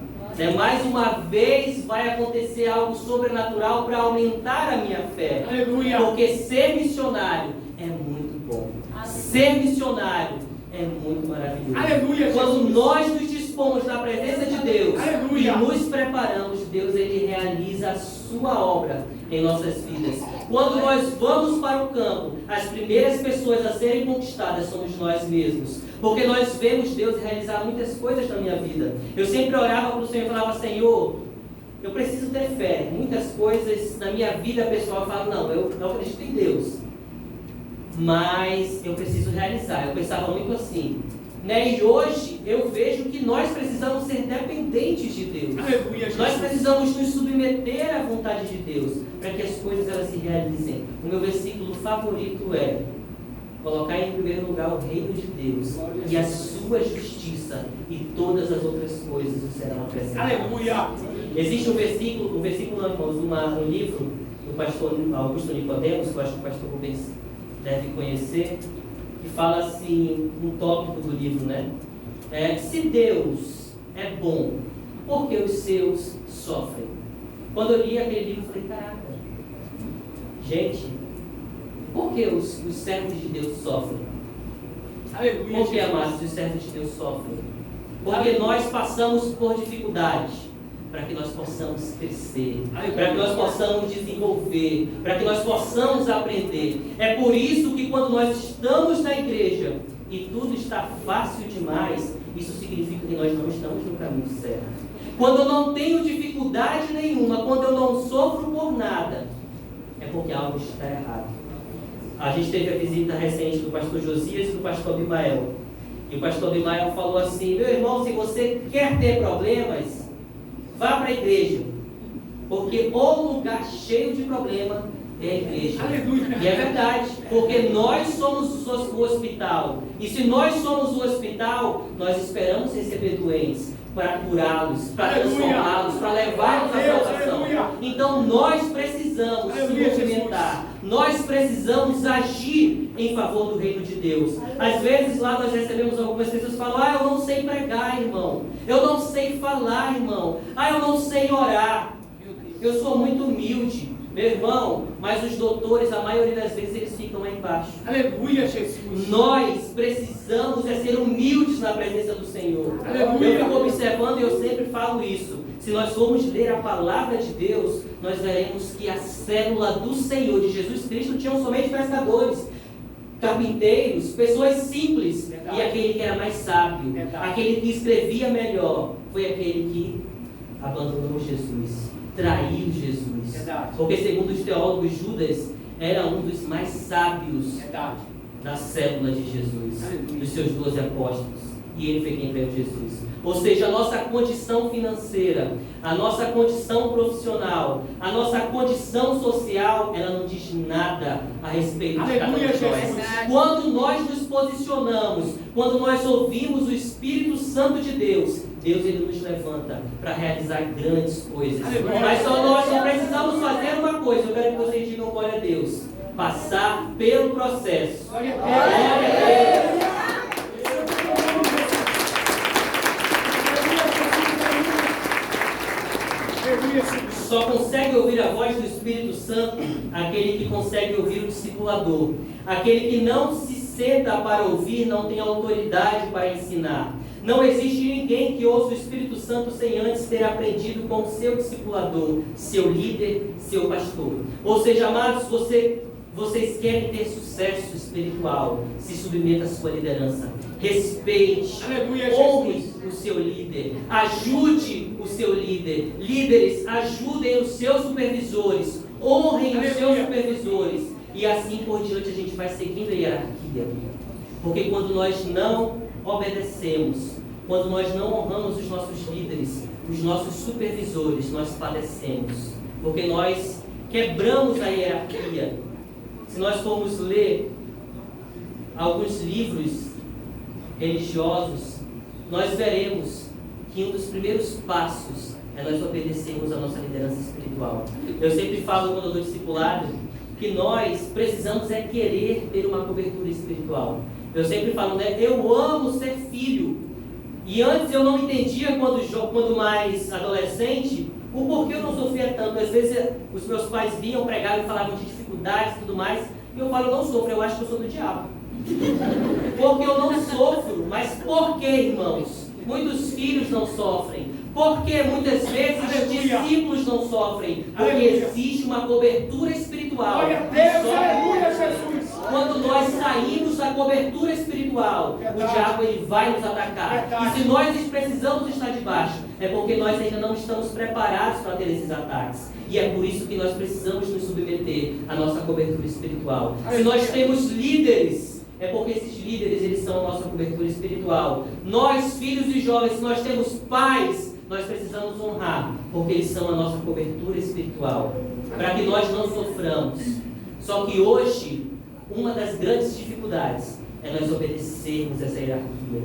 Mais uma vez vai acontecer algo sobrenatural para aumentar a minha fé. Aleluia. Porque ser missionário é muito bom. Ser missionário é muito maravilhoso. Aleluia. Quando nós nos dispomos na presença de Deus, aleluia, e nos preparamos, Deus ele realiza a sua obra em nossas vidas. Quando nós vamos para o campo, as primeiras pessoas a serem conquistadas somos nós mesmos. Porque nós vemos Deus realizar muitas coisas na minha vida. Eu sempre orava para o Senhor e falava: Senhor, eu preciso ter fé. Muitas coisas na minha vida pessoal eu falo: não, eu acredito em Deus, mas eu preciso realizar. Eu pensava muito assim, né? E hoje eu vejo que nós precisamos ser dependentes de Deus. Aleluia, nós precisamos nos submeter à vontade de Deus para que as coisas elas se realizem. O meu versículo favorito é: colocar em primeiro lugar o reino de Deus e a sua justiça, e todas as outras coisas serão acrescentadas. Aleluia. Existe um versículo não, irmãos, um livro do pastor Augusto Nicodemos, que eu acho que o pastor Rubens deve conhecer, que fala assim, um tópico do livro, né? Se Deus é bom, por que os seus sofrem? Quando eu li aquele livro, eu falei: caraca, gente, por que os servos de Deus sofrem? Aleluia. Por que, amados, os servos de Deus sofrem? Porque nós passamos por dificuldades, para que nós possamos crescer, para que nós possamos desenvolver, para que nós possamos aprender. É por isso que quando nós estamos na igreja e tudo está fácil demais, isso significa que nós não estamos no caminho certo. Quando eu não tenho dificuldade nenhuma, quando eu não sofro por nada, é porque algo está errado. A gente teve a visita recente do pastor Josias e do pastor Abimael. E o pastor Abimael falou assim: meu irmão, se você quer ter problemas, vá para a igreja, porque o lugar cheio de problema é a igreja. Aleluia. E é verdade, porque nós somos o hospital. E se nós somos o hospital, nós esperamos receber doentes para curá-los, para transformá-los, para levá-los à salvação. Então nós precisamos se movimentar, nós precisamos agir em favor do reino de Deus. Às vezes lá nós recebemos algumas pessoas que falam: eu não sei pregar, irmão, eu não sei falar, irmão, eu não sei orar, eu sou muito humilde. Meu irmão, mas os doutores, a maioria das vezes, eles ficam lá embaixo. Aleluia, Jesus. Nós precisamos ser humildes na presença do Senhor. Aleluia. Eu fico observando e eu sempre falo isso. Se nós formos ler a palavra de Deus, nós veremos que a célula do Senhor, de Jesus Cristo, tinham somente pescadores, carpinteiros, pessoas simples. Verdade. E aquele que era mais sábio, verdade, aquele que escrevia melhor, foi aquele que abandonou Jesus, traiu Jesus. Verdade. Porque segundo os teólogos, Judas era um dos mais sábios, verdade, da célula de Jesus, dos seus 12 apóstolos. E ele foi quem traiu Jesus. Ou seja, a nossa condição financeira, a nossa condição profissional, a nossa condição social, ela não diz nada a respeito de cada um de nós. Quando nós nos posicionamos, quando nós ouvimos o Espírito Santo de Deus, Deus ele nos levanta para realizar grandes coisas. Mas só nós só precisamos fazer uma coisa. Eu quero que vocês digam glória a Deus: passar pelo processo. Glória a Deus. Só consegue ouvir a voz do Espírito Santo aquele que consegue ouvir o discipulador. Aquele que não se senta para ouvir não tem autoridade para ensinar. Não existe ninguém que ouça o Espírito Santo sem antes ter aprendido com o seu discipulador, seu líder, seu pastor. Ou seja, amados, vocês querem ter sucesso espiritual, se submeta à sua liderança. Respeite, honre o seu líder, ajude o seu líder. Líderes, ajudem os seus supervisores, honrem os seus supervisores. E assim por diante a gente vai seguindo a hierarquia. Porque quando nós não obedecemos, quando nós não honramos os nossos líderes, os nossos supervisores, nós padecemos. Porque nós quebramos a hierarquia. Se nós formos ler alguns livros religiosos, nós veremos que um dos primeiros passos é nós obedecermos a nossa liderança espiritual. Eu sempre falo quando eu dou discipulado que nós precisamos querer ter uma cobertura espiritual. Eu sempre falo, né? Eu amo ser filho. E antes eu não entendia quando mais adolescente o porquê eu não sofria tanto. Às vezes os meus pais vinham, pregavam e falavam de dificuldades e tudo mais. E eu falo, eu não sofro, eu acho que eu sou do diabo. Porque eu não sofro, mas por que, irmãos? Muitos filhos não sofrem. Porque muitas vezes os discípulos não sofrem, porque existe uma cobertura espiritual. Glória a Deus, Só aleluia, Jesus. quando nós saímos da cobertura espiritual, o diabo ele vai nos atacar. E se nós precisamos estar debaixo, é porque nós ainda não estamos preparados para ter esses ataques. E é por isso que nós precisamos nos submeter à nossa cobertura espiritual. Se nós temos líderes, é porque esses líderes eles são a nossa cobertura espiritual. Nós, filhos e jovens, se nós temos pais, nós precisamos honrar, porque eles são a nossa cobertura espiritual, para que nós não soframos. Só que hoje, uma das grandes dificuldades é nós obedecermos essa hierarquia.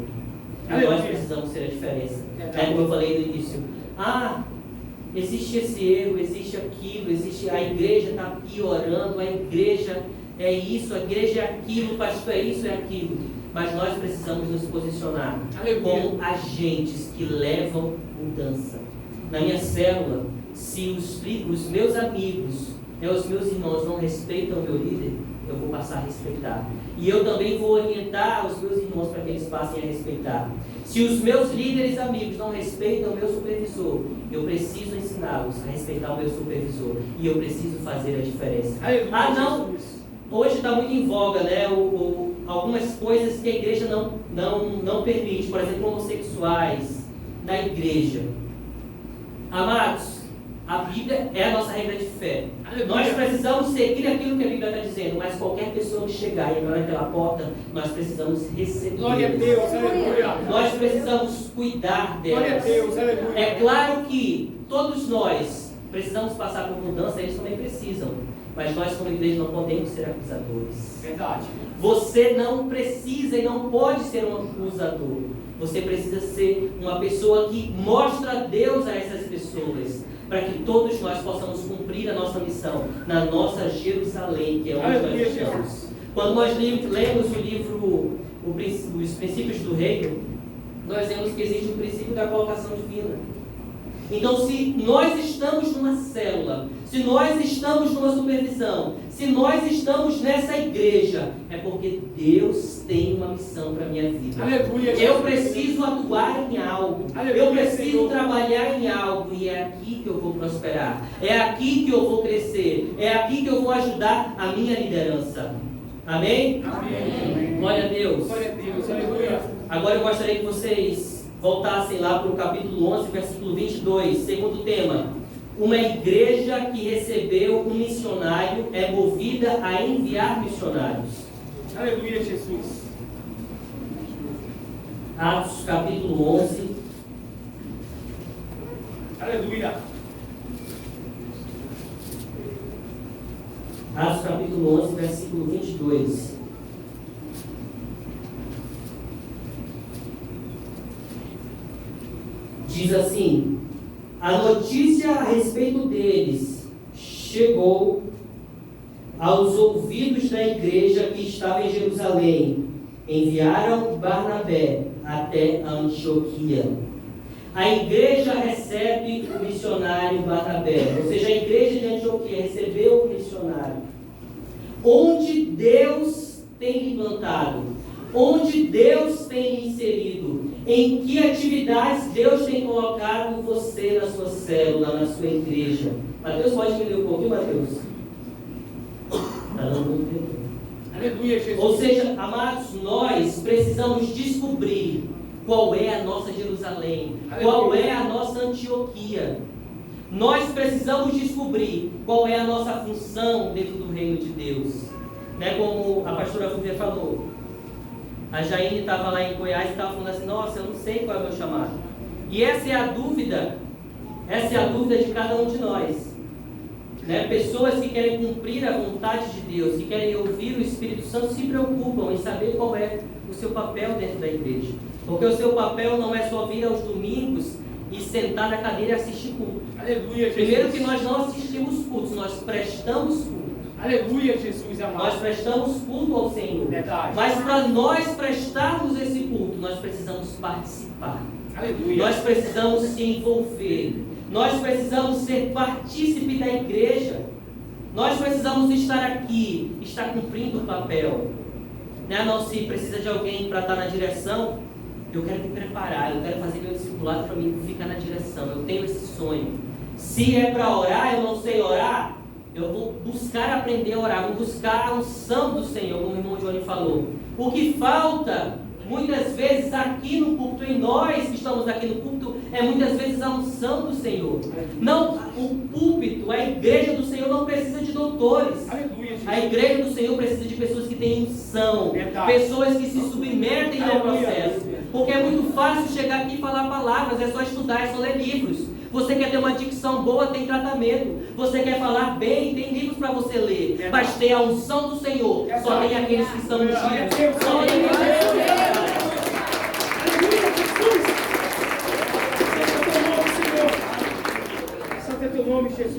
E nós precisamos ser a diferença. É como eu falei no início. Existe esse erro, existe aquilo, a igreja está piorando, a igreja é isso, a igreja é aquilo, o pastor é isso, é aquilo. Mas nós precisamos nos posicionar como agentes que levam mudança. Na minha célula, se os meus amigos, os meus irmãos não respeitam o meu líder, eu vou passar a respeitar. E eu também vou orientar os meus irmãos para que eles passem a respeitar. Se os meus líderes amigos não respeitam o meu supervisor, eu preciso ensiná-los a respeitar o meu supervisor. E eu preciso fazer a diferença. Não, hoje está muito em voga, né? Algumas coisas que a igreja não permite. Por exemplo, homossexuais na igreja. Amados, a Bíblia é a nossa regra de fé. Nós precisamos seguir aquilo que a Bíblia está dizendo, mas qualquer pessoa que chegar e entrar naquela porta, nós precisamos receber. Glória a Deus, aleluia. Nós precisamos cuidar delas. Glória a Deus, aleluia. É claro que todos nós precisamos passar por mudança, eles também precisam. Mas nós, como igreja, não podemos ser acusadores. Verdade. Você não precisa e não pode ser um acusador. Você precisa ser uma pessoa que mostra Deus a essas pessoas, para que todos nós possamos cumprir a nossa missão na nossa Jerusalém, que é onde nós estamos. Quando nós lemos o livro Os Princípios do Reino, nós vemos que existe o princípio da colocação divina. Então, se nós estamos numa célula, se nós estamos numa supervisão, se nós estamos nessa igreja, é porque Deus tem uma missão para a minha vida. Aleluia. Eu preciso atuar em algo. Aleluia, Eu preciso Senhor. Trabalhar em algo. E é aqui que eu vou prosperar. É aqui que eu vou crescer. É aqui que eu vou ajudar a minha liderança. Amém? Amém. Glória a Deus. Glória a Deus, aleluia. Agora eu gostaria que vocês voltassem lá para o capítulo 11, versículo 22, segundo tema. Uma igreja que recebeu um missionário é movida a enviar missionários. Aleluia, Jesus. Atos capítulo 11. Aleluia. Atos capítulo 11, versículo 22. Diz assim: a notícia a respeito deles chegou aos ouvidos da igreja que estava em Jerusalém. Enviaram Barnabé até a Antioquia. A igreja recebe o missionário Barnabé, ou seja, a igreja de Antioquia recebeu o missionário. Onde Deus tem implantado, onde Deus tem inserido, em que atividades Deus tem colocado você na sua célula, na sua igreja. Mateus, pode me ler um pouquinho, Mateus? Está dando muito tempo. Aleluia, Jesus. Ou seja, amados, nós precisamos descobrir qual é a nossa Jerusalém, qual é a nossa Antioquia. Nós precisamos descobrir qual é a nossa função dentro do reino de Deus. Né? Como a pastora Fúvia falou, a Jaine estava lá em Goiás e estava falando assim: nossa, eu não sei qual é o meu chamado. E essa é a dúvida de cada um de nós. Né? Pessoas que querem cumprir a vontade de Deus, que querem ouvir o Espírito Santo, se preocupam em saber qual é o seu papel dentro da igreja. Porque o seu papel não é só vir aos domingos e sentar na cadeira e assistir culto. Aleluia, Jesus. Primeiro que nós não assistimos cultos, nós prestamos culto. Aleluia, Jesus amado. Nós prestamos culto ao Senhor. Verdade. Mas para nós prestarmos esse culto, nós precisamos participar. Aleluia. Nós precisamos se envolver. Nós precisamos ser partícipe da igreja. Nós precisamos estar aqui, estar cumprindo o papel. Né? Não se precisa de alguém para estar na direção. Eu quero me preparar, eu quero fazer meu discipulado para mim ficar na direção. Eu tenho esse sonho. Se é para orar, eu não sei orar, eu vou buscar aprender a orar, vou buscar a unção do Senhor, como o irmão Johnny falou. O que falta, muitas vezes, aqui no púlpito, em nós que estamos aqui no púlpito, é muitas vezes a unção do Senhor. Não, o púlpito, a igreja do Senhor não precisa de doutores. A igreja do Senhor precisa de pessoas que têm unção, pessoas que se submetem ao processo. Porque é muito fácil chegar aqui e falar palavras, é só estudar, é só ler livros. Você quer ter uma dicção boa, tem tratamento. Você quer falar bem, tem livros para você ler. Mas ter a unção do Senhor, só tem aqueles que são ungidos. Só tem aqueles que são ungidos.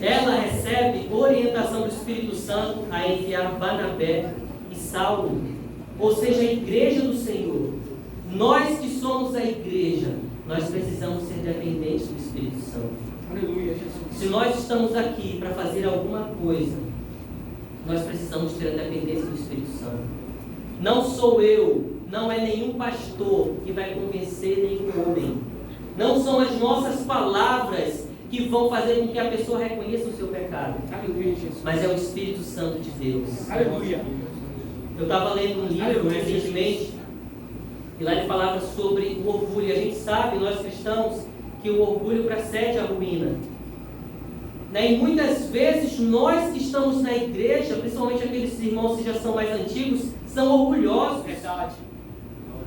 Ela recebe orientação do Espírito Santo a enviar Barnabé e Saulo. Ou seja, a igreja do Senhor. Nós que somos a igreja, nós precisamos ser dependentes do Espírito Santo. Aleluia, Jesus. Se nós estamos aqui para fazer alguma coisa, nós precisamos ter a dependência do Espírito Santo. Não sou eu, não é nenhum pastor que vai convencer nenhum homem. Não são as nossas palavras que vão fazer com que a pessoa reconheça o seu pecado. Aleluia, Jesus. Mas é o Espírito Santo de Deus. Aleluia. Eu estava lendo um livro recentemente, e lá ele falava sobre o orgulho. A gente sabe, nós cristãos, que o orgulho precede a ruína. E muitas vezes nós que estamos na igreja, principalmente aqueles irmãos que já são mais antigos, são orgulhosos. Verdade.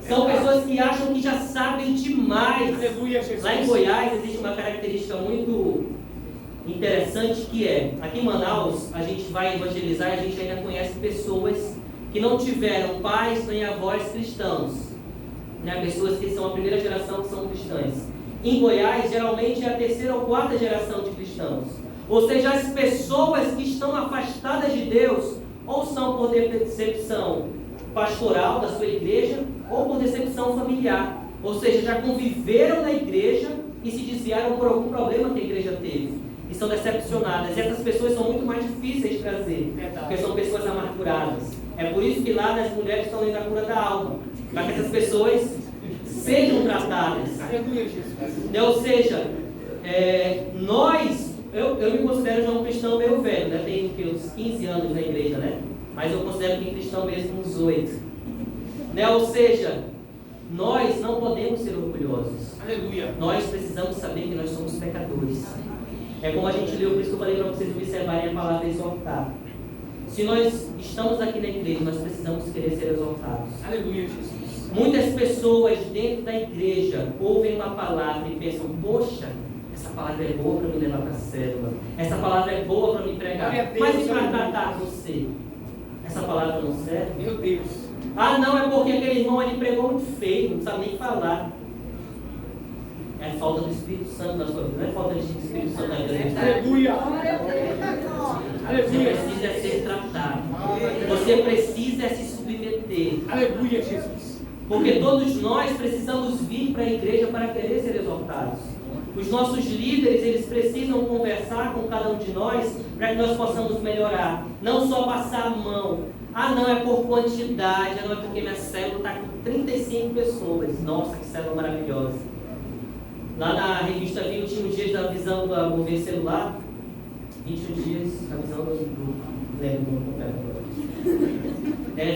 São pessoas que acham que já sabem demais. Aleluia, Jesus. Lá em Goiás existe uma característica muito interessante que é, aqui em Manaus, a gente vai evangelizar e a gente ainda conhece pessoas que não tiveram pais nem avós cristãos. Pessoas que são a primeira geração que são cristãs. Em Goiás, geralmente é a terceira ou quarta geração de cristãos. Ou seja, as pessoas que estão afastadas de Deus, ou são por decepção pastoral da sua igreja, ou por decepção familiar. Ou seja, já conviveram na igreja e se desviaram por algum problema que a igreja teve. E são decepcionadas. E essas pessoas são muito mais difíceis de trazer, porque são pessoas amarguradas. É por isso que lá as mulheres estão lendo a cura da alma, para que essas pessoas sejam tratadas. Ou seja, eu me considero já um cristão meio velho, né? Tenho uns 15 anos na igreja, né? Mas eu considero que cristão mesmo uns 8. Ou seja, nós não podemos ser orgulhosos. Aleluia. Nós precisamos saber que nós somos pecadores. É como a gente leu, por isso que eu falei para vocês observarem a palavra exortar. Se nós estamos aqui na igreja, nós precisamos querer ser exortados. Aleluia, Jesus. Muitas pessoas dentro da igreja ouvem uma palavra e pensam, poxa, essa palavra é boa para me levar para a célula. Essa palavra é boa para me pregar. Mas e para tratar você? Essa palavra não serve? Meu Deus. Ah, não, é porque aquele irmão ali pregou muito feio, não sabe nem falar. É falta do Espírito Santo na sua vida, não é falta de Espírito Santo na vida. Aleluia. Você precisa ser tratado. Você precisa se submeter. Aleluia, Jesus. Porque todos nós precisamos vir para a igreja para querer ser exortados. Os nossos líderes, eles precisam conversar com cada um de nós para que nós possamos melhorar. Não só passar a mão. Ah, não, é por quantidade. Ah, não, é porque minha célula está com 35 pessoas. Nossa, que célula maravilhosa. Lá na revista 21 dias da visão do governo celular, 21 dias da visão do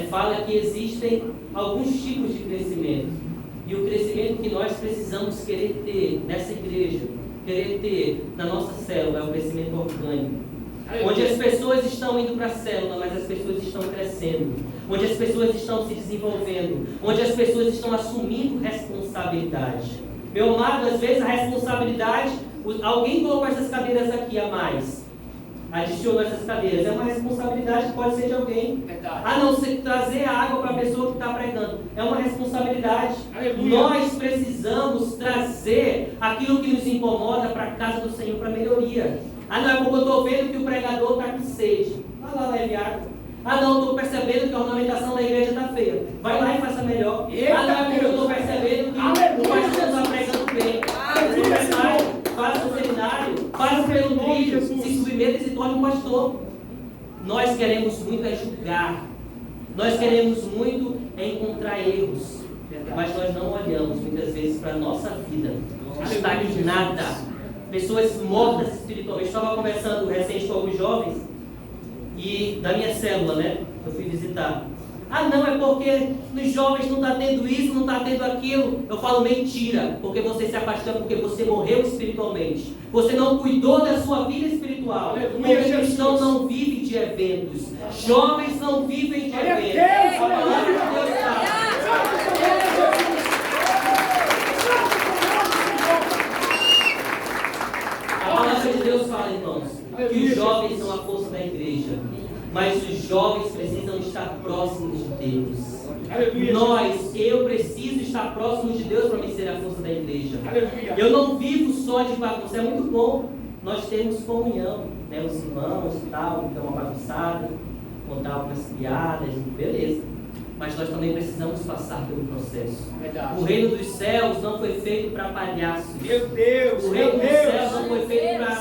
fala que existem alguns tipos de crescimento. E o crescimento que nós precisamos querer ter nessa igreja, querer ter na nossa célula, é o crescimento orgânico. Onde as pessoas estão indo para a célula, mas as pessoas estão crescendo. Onde as pessoas estão se desenvolvendo. Onde as pessoas estão assumindo responsabilidade. Meu amado, às vezes a responsabilidade, alguém colocou essas cadeiras aqui a mais, adicionou essas cadeiras, é uma responsabilidade que pode ser de alguém. Verdade. Ah, não, você trazer água para a pessoa que está pregando, é uma responsabilidade. Aleluia. Nós precisamos trazer aquilo que nos incomoda para a casa do Senhor, para melhoria. Ah, não, é porque eu estou vendo que o pregador está com sede. Vai lá, leve água. Ah, não, estou percebendo que a ornamentação da igreja está feia. Vai lá e faça melhor. Ah, não, é porque eu estou percebendo que o pastor está pregando bem. Faça o seminário, faça pelo trilho, se submeta e se torne um pastor. Nós queremos muito é julgar. Nós queremos muito é encontrar erros. mas nós não olhamos muitas vezes para a nossa vida estagnada, pessoas mortas espiritualmente. Eu estava conversando recente com alguns jovens e da minha célula, né? Eu fui visitar. Ah, não, é porque nos jovens não está tendo isso, não está tendo aquilo. Eu falo mentira, porque você se afastou, porque você morreu espiritualmente. Você não cuidou da sua vida espiritual. Porque cristão não vive de eventos. Jovens não vivem de eventos. A palavra de Deus fala. A palavra de Deus fala, irmãos, que os jovens são a força da igreja. Mas os jovens precisam estar próximos de Deus. Eu preciso estar próximo de Deus para me ser a força da igreja. Eu não vivo só de bagunça. É muito bom nós termos comunhão, né? Os irmãos e tal, então uma bagunçada, contar algumas piadas, beleza. Mas nós também precisamos passar pelo processo. O reino dos céus não foi feito para palhaços. Meu Deus! O reino dos céus não foi feito para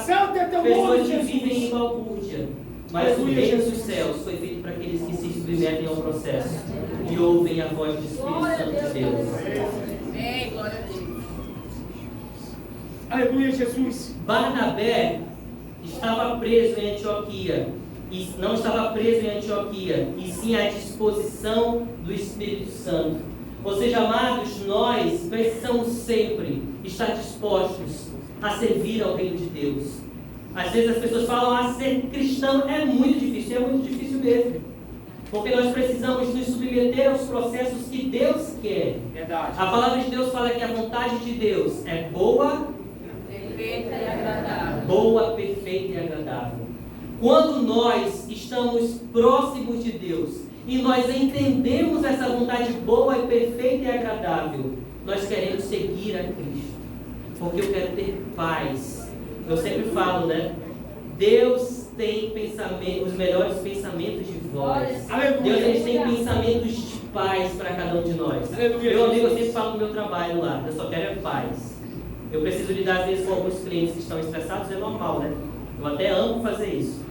pessoas que vivem em balbúrdia. Mas o reino dos céus foi feito para aqueles que se submetem ao processo e ouvem a voz do Espírito Santo de Deus. Amém, glória a Deus. Aleluia, Jesus. Barnabé estava preso em Antioquia. E não estava preso em Antioquia, e sim à disposição do Espírito Santo. Ou seja, amados, nós precisamos sempre estar dispostos a servir ao reino de Deus. Às vezes as pessoas falam, ser cristão é muito difícil mesmo. Porque nós precisamos nos submeter aos processos que Deus quer. Verdade. A palavra de Deus fala que a vontade de Deus é boa, Perfeita e agradável. boa, perfeita e agradável. Quando nós estamos próximos de Deus e nós entendemos essa vontade boa e perfeita e agradável, nós queremos seguir a Cristo. Porque eu quero ter paz. Eu sempre falo, né? Deus tem os melhores pensamentos de vós. Aleluia. Deus tem pensamentos de paz para cada um de nós. Aleluia. Meu amigo, eu sempre falo no meu trabalho lá, eu só quero paz. Eu preciso lidar às vezes com alguns clientes que estão estressados, é normal, né? Eu até amo fazer isso.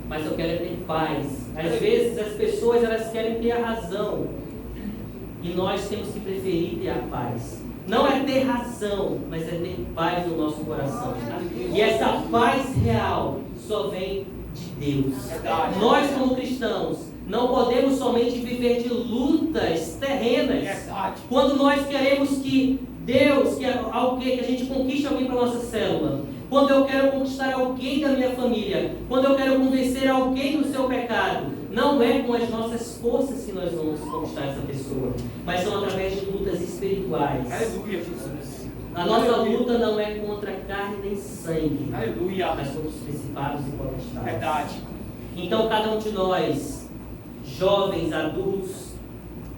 Mas eu quero ter paz. Às vezes as pessoas elas querem ter a razão. E nós temos que preferir ter a paz. Não é ter razão, mas é ter paz no nosso coração. E essa paz real só vem de Deus. Nós como cristãos não podemos somente viver de lutas terrenas. Quando nós queremos que Deus, que a gente conquiste alguém para a nossa célula. Quando eu quero conquistar alguém da minha família. Quando eu quero convencer alguém do seu pecado. Não é com as nossas forças que nós vamos conquistar essa pessoa, mas são através de lutas espirituais. Aleluia, Jesus. A nossa luta não é contra carne nem sangue, Aleluia. mas contra os principados e potestades. Verdade. Então cada um de nós, jovens, adultos,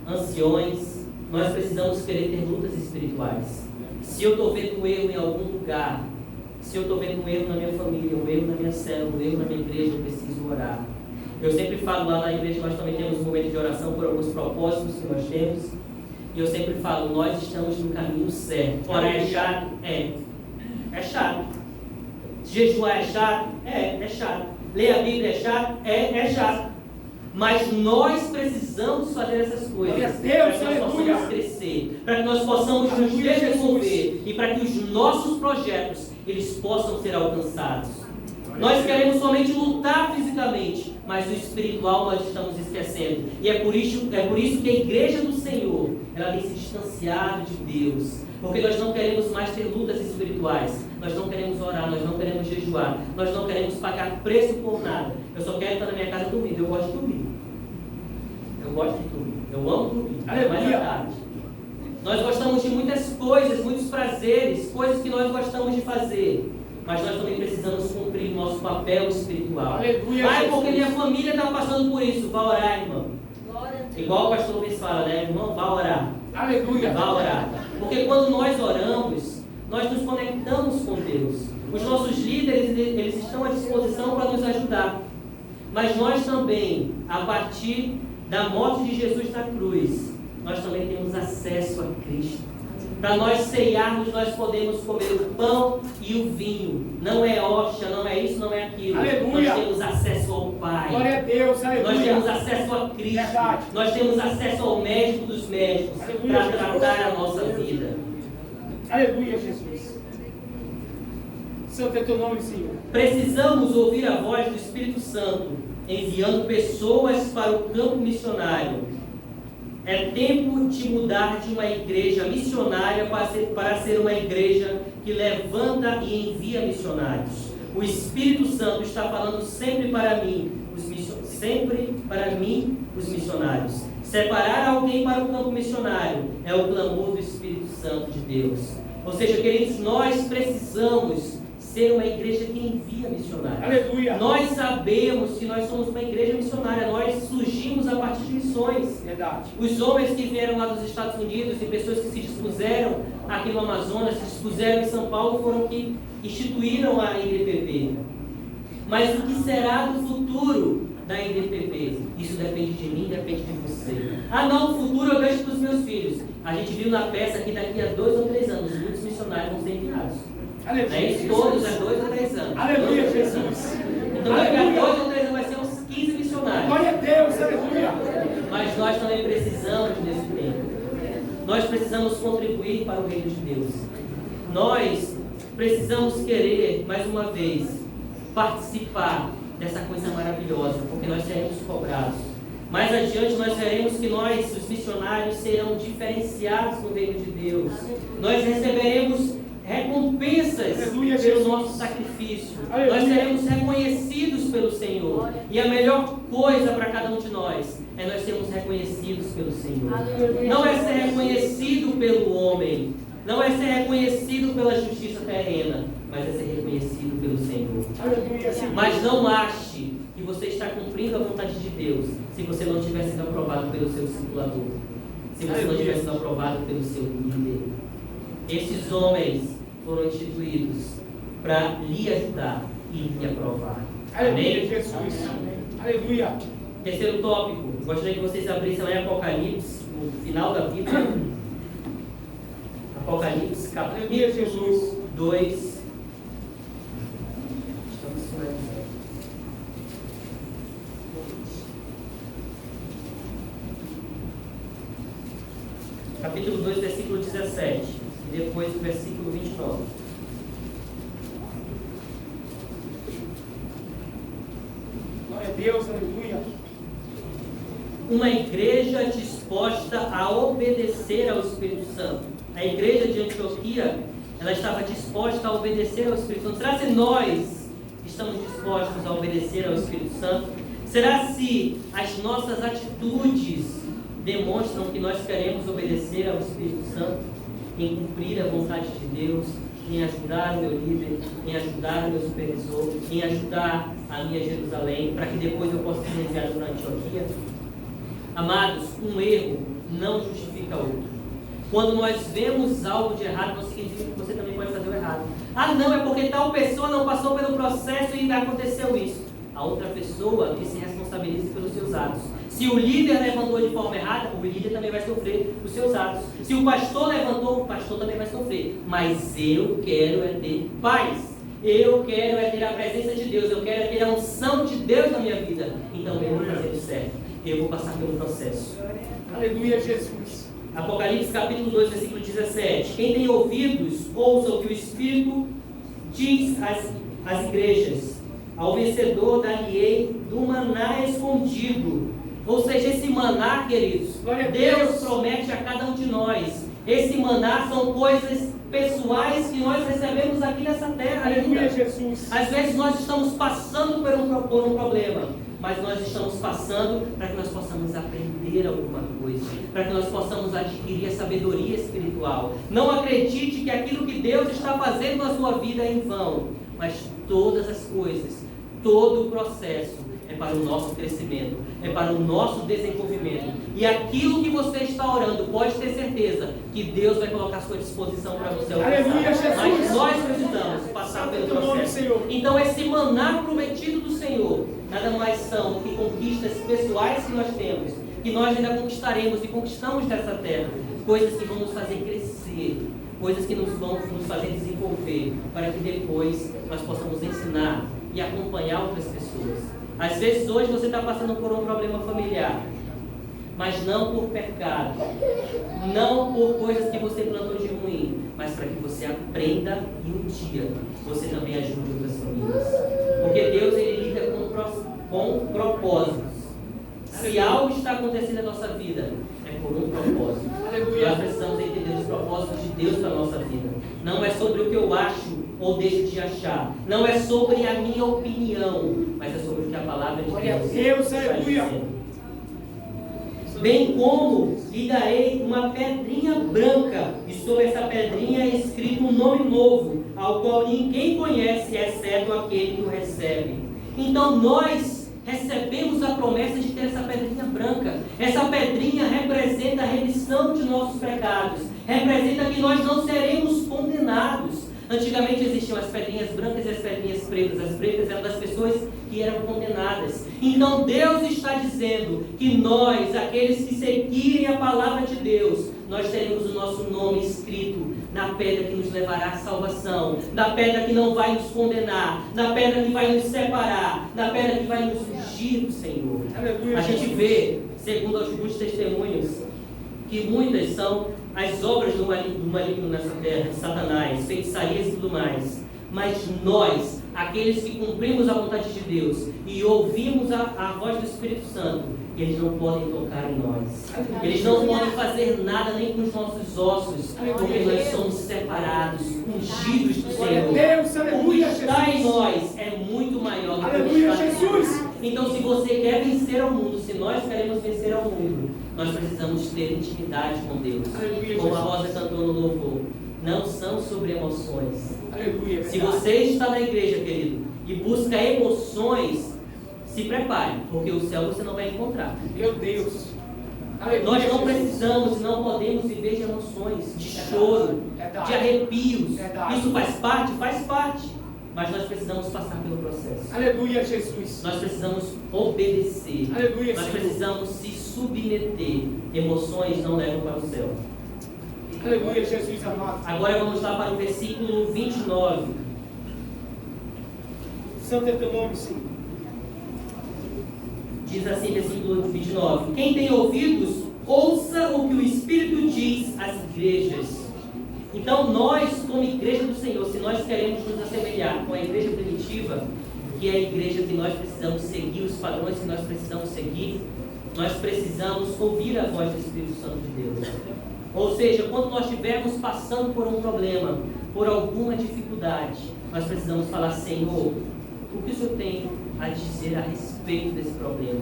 anciões, nós precisamos querer ter lutas espirituais. Se eu estou vendo um erro em algum lugar, se eu estou vendo um erro na minha família, um erro na minha célula, um erro na minha igreja, eu preciso orar. Eu sempre falo lá na igreja, nós também temos um momento de oração por alguns propósitos que nós temos. E eu sempre falo, nós estamos no caminho certo. Orar é chato? É chato. Jejuar é chato? É chato. Ler a Bíblia é chato? É chato. Mas nós precisamos fazer essas coisas para que nós possamos crescer, para que nós possamos nos desenvolver e para que os nossos projetos eles possam ser alcançados. Nós queremos somente lutar fisicamente, mas o espiritual nós estamos esquecendo. E é por isso que a igreja do Senhor, ela tem se distanciado de Deus. Porque nós não queremos mais ter lutas espirituais. Nós não queremos orar, nós não queremos jejuar. Nós não queremos pagar preço por nada. Eu só quero estar na minha casa dormindo. Eu gosto de dormir. Eu gosto de dormir. Eu amo dormir. Mais à tarde. Nós gostamos de muitas coisas, muitos prazeres, coisas que nós gostamos de fazer. Mas nós também precisamos cumprir o nosso papel espiritual. Aleluia, porque minha família está passando por isso. Vá orar, irmão. Igual o pastor Luiz fala, né? Irmão, vá orar. Aleluia. Vá orar. Porque quando nós oramos, nós nos conectamos com Deus. Os nossos líderes, eles estão à disposição para nos ajudar. Mas nós também, a partir da morte de Jesus na cruz, nós também temos acesso a Cristo. Para nós ceiarmos, nós podemos comer o pão e o vinho. Não é hóstia, não é isso, não é aquilo. Aleluia. Nós temos acesso ao Pai. Glória a Deus, aleluia. Nós temos acesso a Cristo. Verdade. Nós temos acesso ao médico dos médicos para tratar a nossa vida. Aleluia, Jesus. Santo é teu nome, Senhor. Precisamos ouvir a voz do Espírito Santo, enviando pessoas para o campo missionário. É tempo de mudar de uma igreja missionária para ser uma igreja que levanta e envia missionários. O Espírito Santo está falando sempre para mim, os missionários. Separar alguém para o campo missionário é o clamor do Espírito Santo de Deus. Ou seja, queridos, nós precisamos ser uma igreja que envia missionários. Aleluia. Nós sabemos que nós somos uma igreja missionária, nós surgimos a partir de missões. Verdade. Os homens que vieram lá dos Estados Unidos e pessoas que se dispuseram aqui no Amazonas, se dispuseram em São Paulo, foram que instituíram a IDPB. Mas o que será do futuro da IDPB? Isso depende de mim, depende de você. Ah não, o futuro eu deixo para os meus filhos. A gente viu na peça que daqui a 2 ou 3 anos muitos missionários vão ser enviados. Aleluia. É isso, todos a 2 ou 3 anos. Aleluia, Jesus. Então daqui a 2 ou 3 anos vai ser uns 15 missionários. Glória a Deus, aleluia. Mas nós também precisamos desse tempo. Nós precisamos contribuir para o reino de Deus. Nós precisamos querer, mais uma vez, participar dessa coisa maravilhosa, porque nós seremos cobrados. Mais adiante nós veremos que nós, os missionários, serão diferenciados no reino de Deus. Nós receberemos recompensas Aleluia, pelo Jesus. nosso sacrifício. Aleluia. Nós seremos reconhecidos pelo Senhor. E a melhor coisa para cada um de nós é nós sermos reconhecidos pelo Senhor. Aleluia. Não é ser reconhecido pelo homem, não é ser reconhecido pela justiça terrena, mas é ser reconhecido pelo Senhor. Aleluia, Senhor. Mas não ache que você está cumprindo a vontade de Deus se você não tiver sido aprovado pelo seu discipulador, se você não tiver sido aprovado pelo seu líder. Esses homens foram instituídos para lhe ajudar e lhe aprovar. Aleluia, Amém? Jesus. Aleluia. Terceiro tópico, gostaria que vocês abrissem lá em Apocalipse, no final da Bíblia. Apocalipse, Aleluia, Jesus. 2. Estamos finalizando. Capítulo 2, versículo 17. E depois o versículo 29. Glória a Deus, aleluia. Uma igreja disposta a obedecer ao Espírito Santo. A igreja de Antioquia, ela estava disposta a obedecer ao Espírito Santo. Será se nós estamos dispostos a obedecer ao Espírito Santo? Será se as nossas atitudes demonstram que nós queremos obedecer ao Espírito Santo, em cumprir a vontade de Deus, em ajudar o meu líder, em ajudar o meu supervisor, em ajudar a minha Jerusalém, para que depois eu possa ser enviado para Antioquia? Amados, um erro não justifica outro. Quando nós vemos algo de errado, não significa que você também pode fazer o errado. Ah não, é porque tal pessoa não passou pelo processo e aconteceu isso. A outra pessoa que se responsabilize pelos seus atos. Se o líder levantou de forma errada, o líder também vai sofrer os seus atos. Se o pastor levantou, o pastor também vai sofrer. Mas eu quero é ter paz. Eu quero é ter a presença de Deus. Eu quero é ter a unção de Deus na minha vida. Então eu vou fazer o certo. Eu vou passar pelo processo. Aleluia, Jesus. Apocalipse capítulo 2, versículo 17. Quem tem ouvidos, ouça o que o Espírito diz às igrejas. Ao vencedor dar-lhe-ei do maná escondido. Ou seja, esse maná, queridos, Deus promete a cada um de nós. Esse maná são coisas pessoais que nós recebemos aqui nessa terra. Aleluia, Jesus. Às vezes nós estamos passando por um problema, mas nós estamos passando para que nós possamos aprender alguma coisa, para que nós possamos adquirir a sabedoria espiritual. Não acredite que aquilo que Deus está fazendo na sua vida é em vão, mas todas as coisas, todo o processo é para o nosso crescimento, é para o nosso desenvolvimento. E aquilo que você está orando, pode ter certeza que Deus vai colocar à sua disposição para você alcançar. Aleluia, Jesus. Mas nós precisamos passar pelo processo. Então esse maná prometido do Senhor, nada mais são do que conquistas pessoais que nós temos, que nós ainda conquistaremos e conquistamos dessa terra. coisas que vão nos fazer crescer, coisas que nos vão nos fazer desenvolver, para que depois nós possamos ensinar e acompanhar outras pessoas. Às vezes hoje você está passando por um problema familiar, mas não por pecado, não por coisas que você plantou de ruim, mas para que você aprenda e um dia você também ajude outras famílias. Porque Deus, ele lida com propósitos. Se algo está acontecendo na nossa vida, é por um propósito. Nós precisamos entender os propósitos de Deus para a nossa vida. Não é sobre o que eu acho ou deixo de achar. Não é sobre a minha opinião, mas é sobre o que a palavra de Deus está dizendo. Bem como lhe darei uma pedrinha branca, e sobre essa pedrinha é escrito um nome novo, ao qual ninguém conhece, exceto aquele que o recebe. Então nós recebemos a promessa de ter essa pedrinha branca. Essa pedrinha representa a remissão de nossos pecados, representa que nós não seremos condenados. Antigamente existiam as pedrinhas brancas e as pedrinhas pretas. As pretas eram das pessoas que eram condenadas. Então Deus está dizendo que nós, aqueles que seguirem a palavra de Deus, nós teremos o nosso nome escrito na pedra que nos levará à salvação, na pedra que não vai nos condenar, na pedra que vai nos separar, na pedra que vai nos ungir do Senhor. A gente vê, segundo alguns testemunhos, que muitas são as obras do maligno nessa terra, de Satanás, feitiçarias e tudo mais. Mas nós, aqueles que cumprimos a vontade de Deus e ouvimos a voz do Espírito Santo, eles não podem tocar em nós. Eles não podem fazer nada nem com os nossos ossos, porque nós somos separados, ungidos do Senhor. O que está em nós é muito maior do que o que está em nós. Então, se você quer vencer ao mundo, se nós queremos vencer ao mundo, nós precisamos ter intimidade com Deus. Como a Rosa cantou no louvor, não são sobre emoções. Se você está na igreja, querido, e busca emoções, se prepare, porque o céu você não vai encontrar. Meu Deus. Nós não precisamos e não podemos viver de emoções, de choro, de arrepios. Isso faz parte? Faz parte. Mas nós precisamos passar pelo processo. Aleluia, Jesus. Nós precisamos obedecer. Aleluia, nós Senhor. precisamos se submeter. Emoções não levam para o céu. Aleluia, Jesus amado. Agora vamos lá para o versículo 29. Santo é teu nome, Senhor. Diz assim, versículo 29. Quem tem ouvidos, ouça o que o Espírito diz às igrejas. Então nós, como igreja do Senhor, se nós queremos nos assemelhar com a igreja primitiva, que é a igreja que nós precisamos seguir, os padrões que nós precisamos seguir, nós precisamos ouvir a voz do Espírito Santo de Deus. Ou seja, quando nós estivermos passando por um problema, por alguma dificuldade, nós precisamos falar: Senhor, o que o Senhor tem a dizer a respeito desse problema?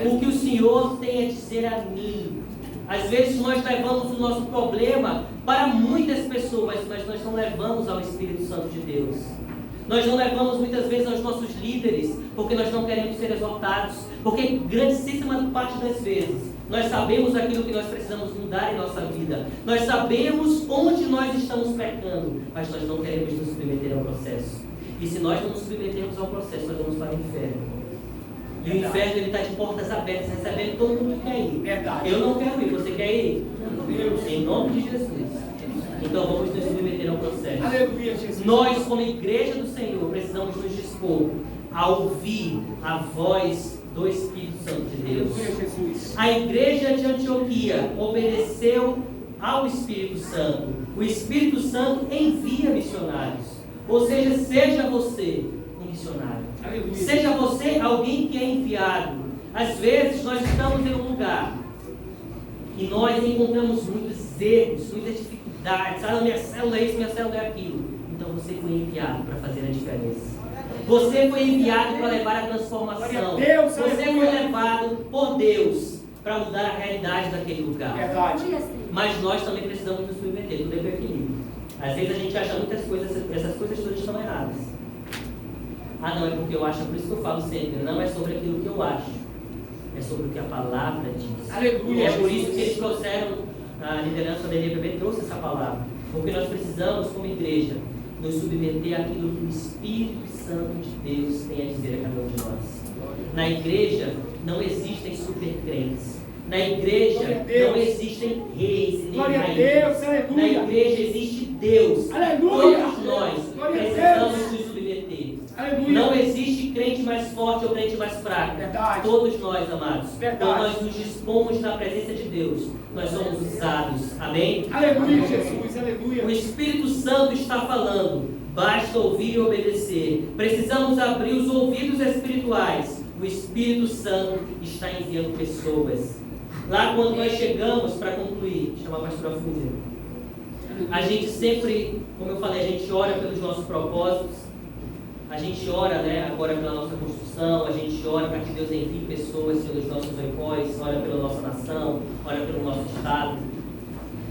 O que o Senhor tem a dizer a mim? Às vezes nós levamos o nosso problema para muitas pessoas, mas nós não levamos ao Espírito Santo de Deus. Nós não levamos muitas vezes aos nossos líderes, porque nós não queremos ser exaltados, porque grandíssima parte das vezes nós sabemos aquilo que nós precisamos mudar em nossa vida. Nós sabemos onde nós estamos pecando, mas nós não queremos nos submeter ao processo. E se nós não nos submetermos ao processo, nós vamos para o inferno. E o inferno está de portas abertas, recebendo todo mundo que quer ir. Verdade. Eu não quero ir, você quer ir? Deus. Em nome de Jesus. Então vamos nos submeter ao processo. Aleluia, Jesus. Nós, como igreja do Senhor, precisamos nos dispor a ouvir a voz do Espírito Santo de Deus. Aleluia, Jesus. A igreja de Antioquia obedeceu ao Espírito Santo. O Espírito Santo envia missionários. Ou seja, seja você um missionário. Aleluia. Seja você alguém que é enviado. Às vezes nós estamos em um lugar e nós encontramos muitos erros, muitas dificuldades. Ah, minha célula é isso, minha célula é aquilo. Então você foi enviado para fazer a diferença. Você foi enviado para levar a transformação. Você foi levado por Deus para mudar a realidade daquele lugar. Verdade. Mas nós também precisamos nos submeter, tudo é para equilíbrio. Às vezes a gente acha muitas coisas, essas coisas todas estão erradas. Ah, não, é porque eu acho, é por isso que eu falo sempre, não é sobre aquilo que eu acho, é sobre o que a palavra diz. Aleluia. É por isso que eles trouxeram, a liderança da IBB trouxe essa palavra, porque nós precisamos, como igreja, nos submeter àquilo que o Espírito Santo de Deus tem a dizer a cada um de nós. Na igreja não existem supercrentes. Na igreja Glória a Deus. não existem reis e nem Glória a rainhas. Deus, aleluia. Na igreja existe Deus. Aleluia. Todos nós Glória a precisamos Deus. nos submeter. Aleluia. Não existe crente mais forte ou crente mais fraco. Verdade. Todos nós, amados. Verdade. Quando nós nos dispomos na presença de Deus, nós somos usados. Amém? Aleluia, Jesus, O aleluia. Espírito Santo está falando. Basta ouvir e obedecer. Precisamos abrir os ouvidos espirituais. O Espírito Santo está enviando pessoas. Lá quando nós chegamos, para concluir, chamar a pastora Fúvia, a gente sempre, como eu falei, a gente ora pelos nossos propósitos, a gente ora, né, agora pela nossa construção, a gente ora para que Deus envie pessoas pelos nossos oicóis, ora pela nossa nação, ora pelo nosso estado.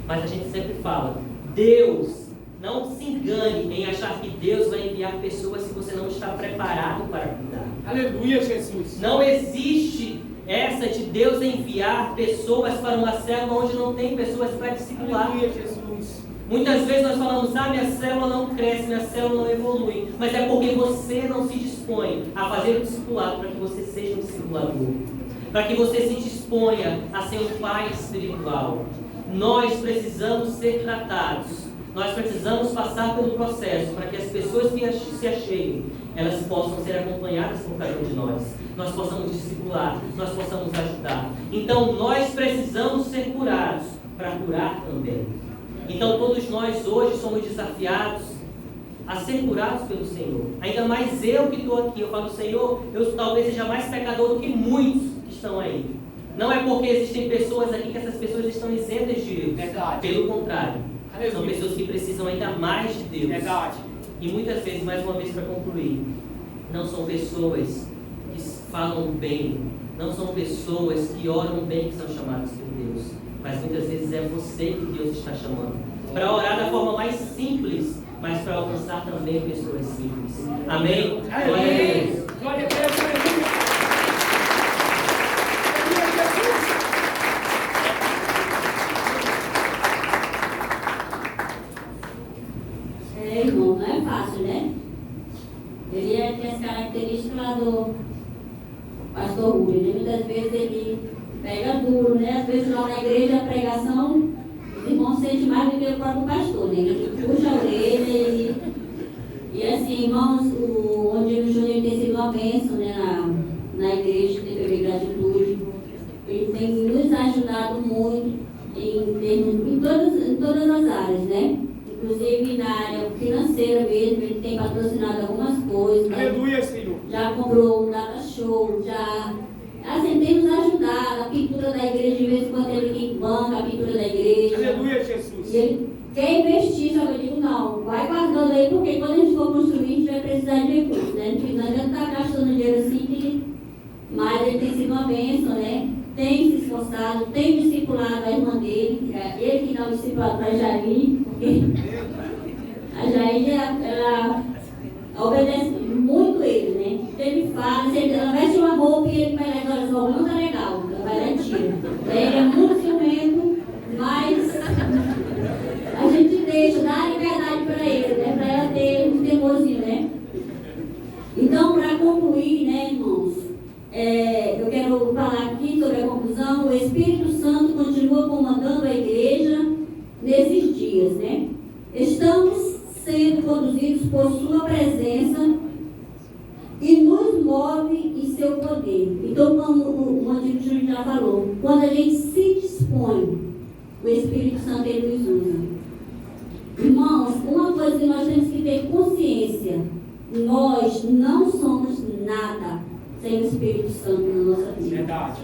Mas a gente sempre fala, Deus, não se engane em achar que Deus vai enviar pessoas se você não está preparado para cuidar. Aleluia, Jesus. Não existe essa de Deus enviar pessoas para uma célula onde não tem pessoas para discipular. Aleluia, Jesus. Muitas vezes nós falamos, minha célula não cresce, minha célula não evolui. Mas é porque você não se dispõe a fazer o discipulado para que você seja um discipulador. Para que você se disponha a ser um pai espiritual. Nós precisamos ser tratados. Nós precisamos passar pelo processo para que as pessoas que se acheguem, elas possam ser acompanhadas por cada um de nós. Nós possamos discipular, nós possamos ajudar. Então nós precisamos ser curados para curar também. Então todos nós hoje somos desafiados a ser curados pelo Senhor. Ainda mais eu que estou aqui, eu falo, Senhor, eu talvez seja mais pecador do que muitos que estão aí. Não é porque existem pessoas aqui que essas pessoas estão isentas de erros. Verdade. Pelo contrário, Aleluia. são pessoas que precisam ainda mais de Deus. Verdade. E muitas vezes, mais uma vez para concluir, não são pessoas que falam bem, não são pessoas que oram bem que são chamadas por Deus, mas muitas vezes é você que Deus está chamando para orar da forma mais simples, mas para alcançar também pessoas simples. Amém? Glória a Deus. Glória a Deus, aleluia. Irmão, não é fácil, né? Ele tem as características lá do pastor Rubem, né? Muitas vezes ele pega duro, né? Às vezes lá na igreja a pregação, os irmãos sentem mais do que o próprio pastor, né? Ele puxa a orelha e assim, irmãos, o Andino Júnior tem sido uma bênção, né? Na igreja, tem PB Gratitude. Ele tem nos ajudado muito em todas as áreas, né? Inclusive na área financeira mesmo, ele tem patrocinado algumas coisas. Né? Aleluia, Senhor. Já comprou um data show, já assim, tem nos ajudado. A pintura da igreja, de vez em quando ele que banca a pintura da igreja. Aleluia, Jesus. E ele quer investir, só que eu digo, não, vai guardando aí, porque quando a gente for construir, a gente vai precisar de recursos, né? Não adianta estar gastando dinheiro assim, mas ele tem sido uma bênção, né? Tem se esforçado, tem discipulado a irmã dele, ele que dá o discipulado para a Jair, porque a Jair, ela obedece muito ele, né? Ele fala, ela veste uma roupa e ele vai lá e diz, olha, sua roupa não tá legal, ela vai lá e tira. Ele é muito ciumento, mas a gente deixa, dá liberdade para ele, né? Para ela ter um temorzinho, né? Então, para concluir, né, irmãos, eu quero falar aqui sobre a conclusão. O Espírito Santo continua comandando a igreja nesses dias, né? Estamos sendo conduzidos por sua presença e nos move em seu poder. Então, como o Antigo Júnior já falou, quando a gente se dispõe, o Espírito Santo ele nos usa. Irmãos, uma coisa que nós temos que ter consciência, nós não somos nada sem o Espírito Santo na nossa vida. Verdade.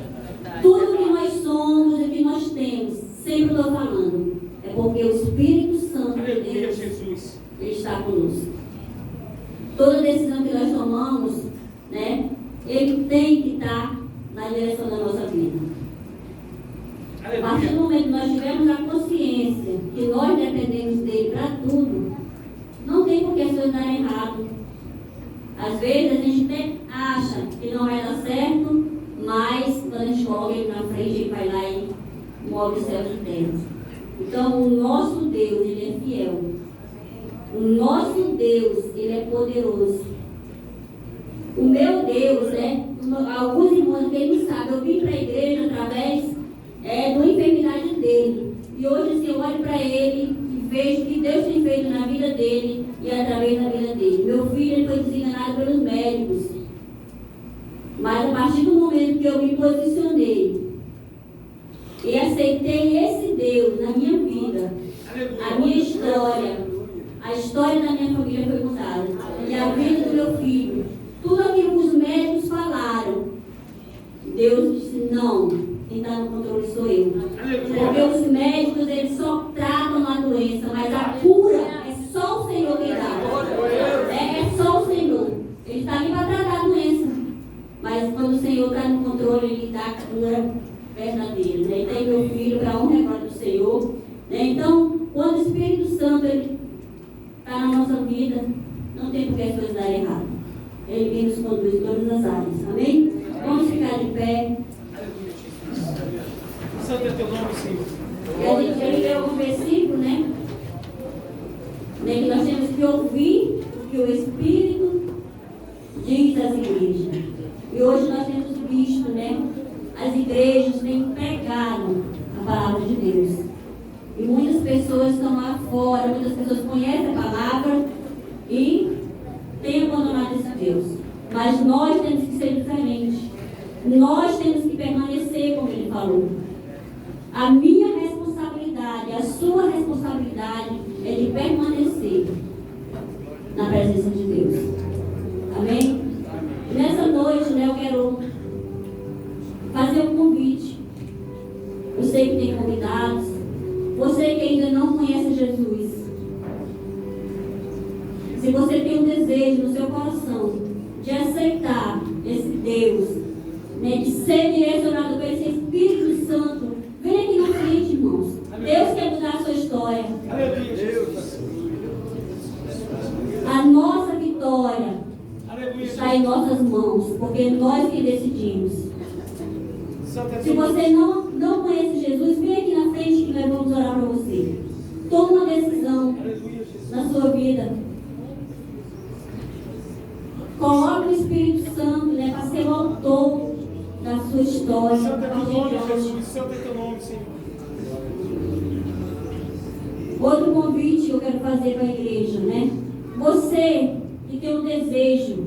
Tudo que nós somos e que nós temos, sempre estou falando, é porque o Espírito Santo de Aleluia, Deus, Jesus. ele está conosco. Toda decisão que nós tomamos, né, ele tem que estar na direção da nossa vida. A partir do Aleluia. momento que nós tivermos a consciência que nós dependemos dele para tudo, não tem por que as coisas darem errado. Às vezes a gente até acha que não vai dar certo, mas quando a gente coloca ele na frente, ele vai lá e move os céus e terra. Então o nosso Deus, ele é fiel. O nosso Deus, ele é poderoso. O meu Deus, né? Alguns irmãos que não sabem, eu vim para a igreja através posicionei e aceitei esse Deus na minha vida, a minha história, a história da minha família foi mudada. E a vida do meu filho, tudo aquilo que os médicos falaram, Deus disse, não, quem está no controle sou eu. Porque os médicos, eles só tratam a doença, mas a cura é só o Senhor quem dá. É só o Senhor. Ele está ali para tratar a doença. Mas quando o Senhor está no controle, Ele dá a cura verdadeira. Né? Então, meu filho, para a honra e glória do Senhor. Né? Então, quando o Espírito Santo está na nossa vida, não tem por que as coisas darem errado. Ele vem nos conduz em todas as áreas. Amém? Vamos ficar de pé. Santo é teu nome, Senhor. E a gente leu um versículo, né? Que nós temos que ouvir o que o Espírito diz às igrejas. E hoje nós temos visto, né? As igrejas têm pregado a palavra de Deus. E muitas pessoas estão lá fora, muitas pessoas conhecem a palavra e têm abandonado esse Deus. Mas nós temos que ser diferentes. Nós temos que permanecer como Ele falou. A minha responsabilidade, a sua responsabilidade é de permanecer na presença de Deus. Amém? E nessa noite, né, eu quero fazer um convite. Eu sei que tem convidados. Você que ainda não conhece Jesus. Se você tem um desejo no seu coração de aceitar esse Deus, né, de ser direcionado por esse Espírito Santo, vem aqui na frente, irmãos. Deus quer mudar a sua história. A nossa vitória está em nossas mãos, porque nós que decidimos. Se você não conhece Jesus, vem aqui na frente que nós vamos orar para você. Toma uma decisão na sua vida. Coloque o Espírito Santo, né, para ser o autor da sua história. Santo é teu nome, Jesus. Santo é teu nome, Senhor. Outro convite que eu quero fazer para a igreja, né? Você que tem um desejo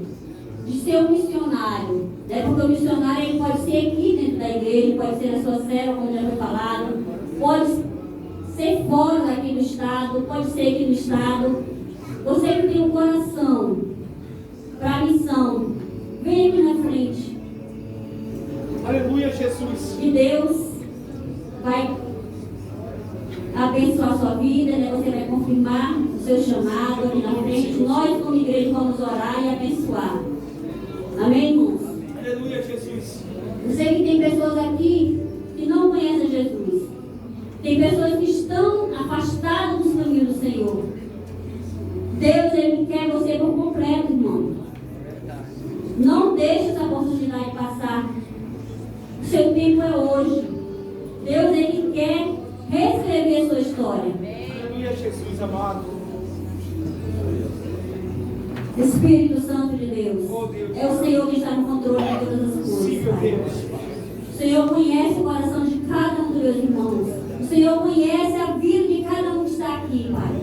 de ser um missionário, né? Porque o missionário ele pode ser aqui dentro da igreja, pode ser na sua célula, como já foi falado, pode ser fora daqui do estado, pode ser aqui no estado. Você que tem um coração para a missão, vem aqui na frente. Aleluia, Jesus. Que Deus vai abençoar a sua vida, né? Você vai confirmar o seu chamado aqui na frente. Nós, como igreja, vamos orar e abençoar. Amém, irmãos? Aleluia, Jesus. Eu sei que tem pessoas aqui que não conhecem Jesus. Tem pessoas que estão afastadas dos caminhos do Senhor. Deus, Ele quer você por completo, irmão. Não deixe essa oportunidade passar. O seu tempo é hoje. Deus, Ele quer reescrever a sua história. Aleluia, Jesus amado. Espírito Santo de Deus. Oh, Deus. É o Senhor que está no controle de todas as coisas. Sim, meu Pai. Deus. O Senhor conhece o coração de cada um dos meus irmãos. O Senhor conhece a vida de cada um que está aqui, Pai.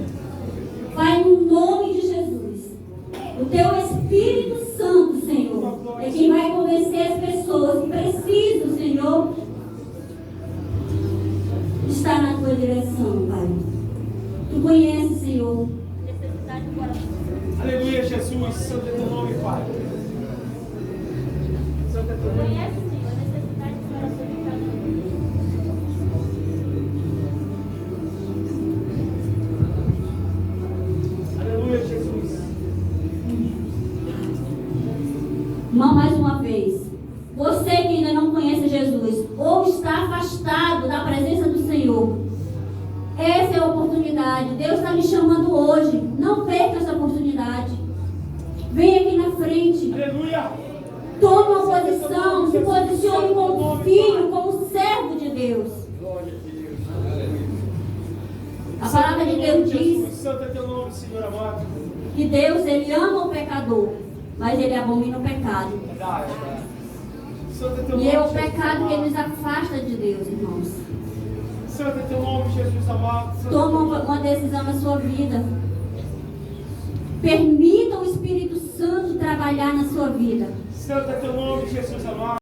Pai, no nome de Jesus. O Teu Espírito Santo, Senhor, é quem vai convencer as pessoas que precisam, Senhor, estar na Tua direção, Pai. Tu conheces, Senhor, a necessidade do coração. Aleluia, Jesus. Santo é teu nome, Pai. Santo é teu nome. Conhece, Senhor, a necessidade do coração de cada um. Aleluia, Jesus. Irmão, mais uma vez, você que ainda não conhece Jesus ou está afastado da presença do Senhor, essa é a oportunidade. Deus está me chamando hoje. Não perca essa oportunidade. Vem aqui na frente. Aleluia. Tome uma posição. Se posicione como filho, como servo de Deus. A palavra de Deus diz Santo é teu nome, Senhor amado. que Deus, Ele ama o pecador, mas Ele abomina o pecado. Verdade. Santo é teu nome, E é o Jesus pecado que amado. nos afasta de Deus, irmãos. Santo é teu nome, Jesus amado. Santo é teu Toma nome. uma decisão na sua vida. Permita o Espírito Santo trabalhar na sua vida. Santo é teu nome, Jesus amado.